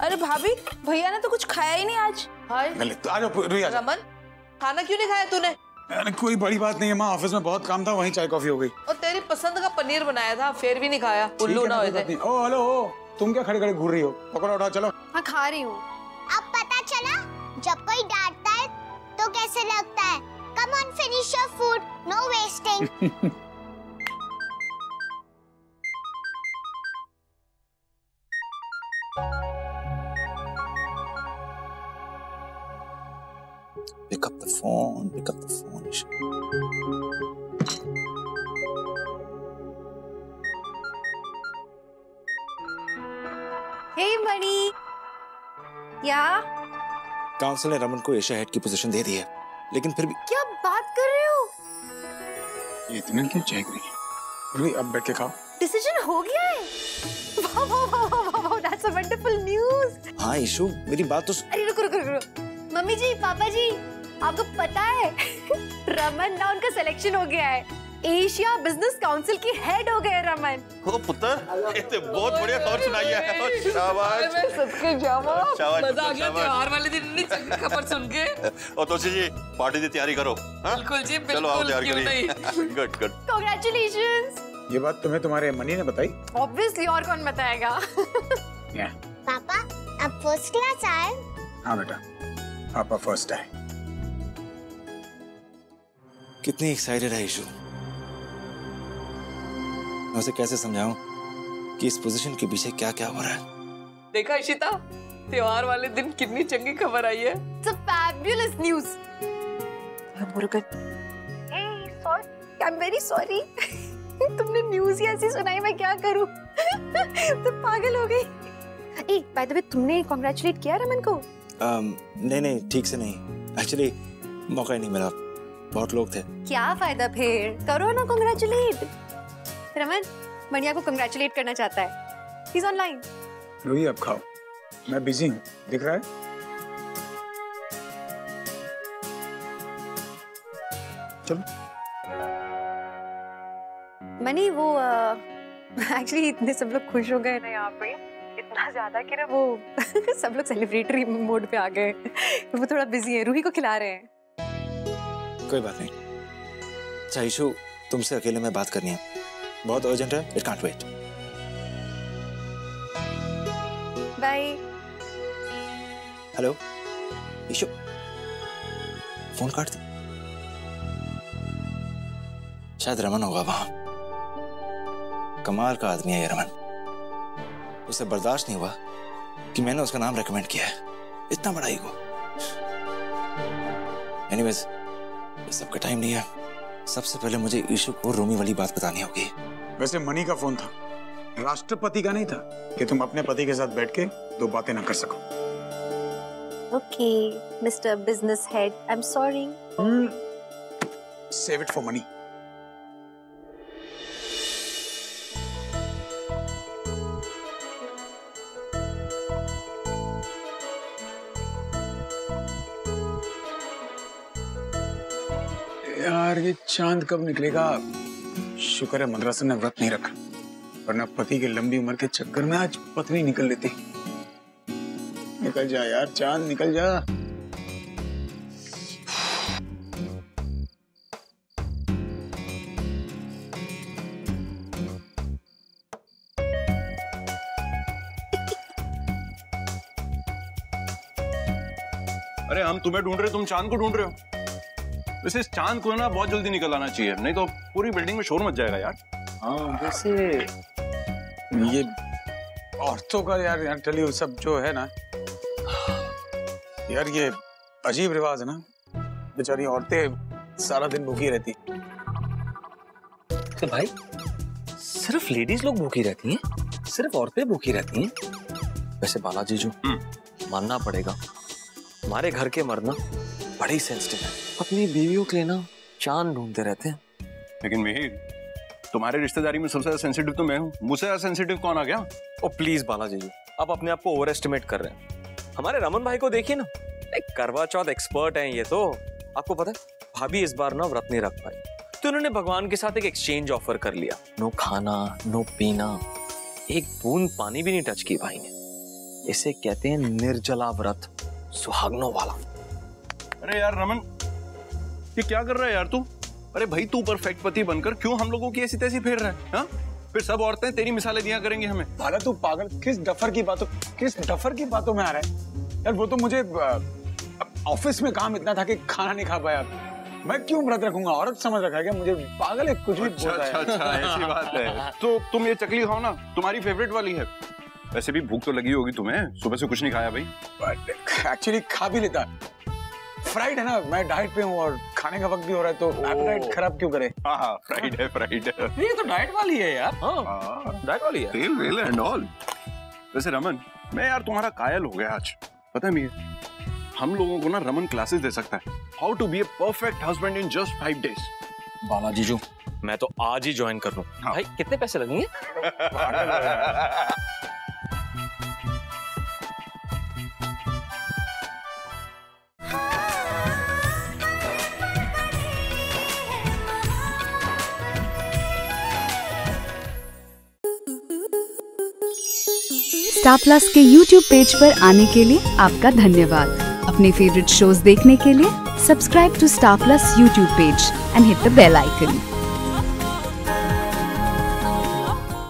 अरे भाभी, भैया ने तो कुछ खाया ही नहीं आज। हाय गलत, आ जाओ रुई, आ जाओ। रमन, खाना क्यों नहीं खाया तूने? अरे कोई बड़ी बात नहीं है माँ, ऑफिस में बहुत काम था, वहीं चाय कॉफी हो गई। और तेरी पसंद का पनीर बनाया था, फिर भी नहीं खाया। उल्लू ना हुए थे। ओ हेलो, तुम क्या खड़े खड़े घूर रही हो? पकौड़ा उठाओ, चलो। हाँ, खा रही हूँ। अब पता चला, जब कोई डांटता है तो कैसे लगता है। Come on, finish your food, no wasting. Pick up the phone, pick up the phone, Isha. Hey buddy, क्या? काउंसिल ने रमन को एशिया हेड की पोजीशन दे दी है, लेकिन फिर भी क्या बात कर रहे हो? ये इतना क्यों चेक रही है? अब बैठ के खाओ, डिसीजन हो गया है। वाह वाह वाह वाह वाह, दैट्स अ वंडरफुल न्यूज़। हाँ ईशु, मेरी बात तो अरे रुको रुको रुको, मम्मी जी, पापा जी, आपको पता है रमन ना उनका सिलेक्शन हो गया है, एशिया बिजनेस काउंसिल की हेड हो गए रमन। ओ पुत्र, ये तो बहुत बढ़िया खबर सुनाई है। शाबाश। सबके शाबाश। शाबाश, मजा आ गया शाबाश। त्योहार वाले दिन इतनी चंगी खबर सुन के। और तोशी जी, पार्टी की तैयारी करो। हाँ? बिल्कुल जी, चलो आओ बिल्कुल, तैयार क्यों करिए। Good good. कांग्रेचुलेशंस। ये बात तुम्हें तुम्हारे मनी ने बताई? ऑब्वियसली, और कौन बताएगा? पापा अब फर्स्ट क्लास आए? हाँ बेटा, पापा फर्स्ट आए। कितनी एक्साइटेड है ईशु। मैं उसे कैसे समझाऊं कि इस पोजीशन के पीछे क्या क्या हो रहा है। देखा इशिता, त्योहार वाले दिन कितनी चंगी खबर आई है। It's a fabulous news. Murugan, I'm very sorry. तुमने न्यूज़ ही ऐसी सुनाई, मैं क्या करूं? तो पागल हो गई। बाय द वे, तुमने कांग्रेचुलेट किया रमन को? नहीं ठीक से नहीं, एक्चुअली मौका ही नहीं मिला, बहुत लोग थे। क्या फायदा फिर, करो ना कांग्रेचुलेट। रमन मनिया को कांग्रेचुलेट करना चाहता है, he's online. रोही अब खाओ, मैं बिजी हूँ, दिख रहा है? चलो। मनी वो एक्चुअली इतने सब लोग खुश हो गए ना यहाँ पे, इतना ज्यादा कि ना वो सब लोग सेलिब्रेटरी मोड पे आ गए। वो थोड़ा बिजी है, रूही को खिला रहे हैं। कोई बात नहीं। अच्छा ईशु, तुमसे अकेले में बात करनी है, बहुत अर्जेंट है, it can't wait. Bye. Hello Ishu, phone काट दे। शायद रमन होगा वहां। कमाल का आदमी है ये रमन। उसे बर्दाश्त नहीं हुआ कि मैंने उसका नाम रेकमेंड किया है, इतना बड़ा ईगो। एनीवेज, ये सबका टाइम नहीं है। सबसे पहले मुझे ईशु को रोमी वाली बात बतानी होगी। वैसे मनी का फोन था, राष्ट्रपति का नहीं था कि तुम अपने पति के साथ बैठ के दो बातें ना कर सको। Okay mister business head, I am sorry. Save it for money. यार ये चांद कब निकलेगा? शुक्र है मद्रासन ने व्रत नहीं रखा, वरना पति की लंबी उम्र के चक्कर में आज पत्नी निकल लेती। निकल जा यार चांद, निकल जा। अरे हम तुम्हें ढूंढ रहे, तुम चांद को ढूंढ रहे हो। वैसे इस चांद को ना बहुत जल्दी निकल आना चाहिए, नहीं तो पूरी बिल्डिंग में शोर मच जाएगा यार। हाँ वैसे ये औरतों का यार टेलियो सब जो है ना यार, ये अजीब रिवाज है ना। बेचारी औरतें सारा दिन भूखी रहती। तो भाई सिर्फ लेडीज लोग भूखी रहती हैं, सिर्फ औरतें भूखी रहती हैं? वैसे बालाजी जो मानना पड़ेगा, हमारे घर के मर्द ना बड़े सेंसिटिव है, अपनी बीवियों के लिए ना चांद ढूंढते रहते हैं। लेकिन मिहिर, तुम्हारे रिश्तेदारी में सबसे ज्यादा सेंसिटिव तो मैं हूँ, मुझसे ज्यादा सेंसिटिव कौन आ गया? ओ प्लीज बालाजी जी, आप अपने आप को ओवर एस्टिमेट कर रहे हैं। हमारे रमन भाई को देखिए ना, एक करवा चौथ एक्सपर्ट हैं ये तो। आपको पता है भाभी इस बार ना व्रत नहीं रख पाई, तो उन्होंने भगवान के साथ एक एक्सचेंज ऑफर कर लिया। नो खाना, नो पीना, एक बूंद पानी भी नहीं टच की भाई ने। इसे कहते हैं निर्जला व्रत, सुहागनों वाला। अरे यार रमन, ये क्या कर रहा है यार तू? अरे भाई तू परफेक्ट पति बनकर क्यों हम लोगों की ऐसी तैसी फेर रहा है? हाँ? फिर सब औरतें तेरी मिसालें दिया करेंगी हमें। भाला तू पागल, किस डफर की बातों में आ रहा है यार? वो तो मुझे ऑफिस में काम इतना था कि खाना नहीं खा पाया। मैं क्यों व्रत रखूंगा? औरत समझ रखा है क्या मुझे? पागल है, कुछ भी बोलता है। अच्छा ऐसी बात है। तो तुम ये चकली खाओ ना, तुम्हारी फेवरेट वाली है। वैसे भी भूख तो लगी होगी तुम्हें, सुबह से कुछ नहीं खाया भाई। एक्चुअली खा भी लेता, फ्राइड है ना, मैं डाइट पे हूँ और खाने का वक्त भी हो रहा है, तो एपेटाइट खराब क्यों करे? हाँ फ्राइड है, फ्राइड है। ये तो डाइट वाली है यार। हाँ डाइट वाली है, तेल वेल एंड ऑल। वैसे रमन, मैं यार तुम्हारा कायल हो गया आज। पता है मिहिर, हम लोगों को ना रमन क्लासेस दे सकता है, how to be a perfect husband in just 5 days। Balaji जो मैं तो आज ही ज्वाइन कर लूं। भाई कितने पैसे लगेंगे? स्टार प्लस के YouTube पेज पर आने के लिए आपका धन्यवाद। अपने फेवरेट शोज देखने के लिए subscribe to star plus YouTube page and hit the bell icon.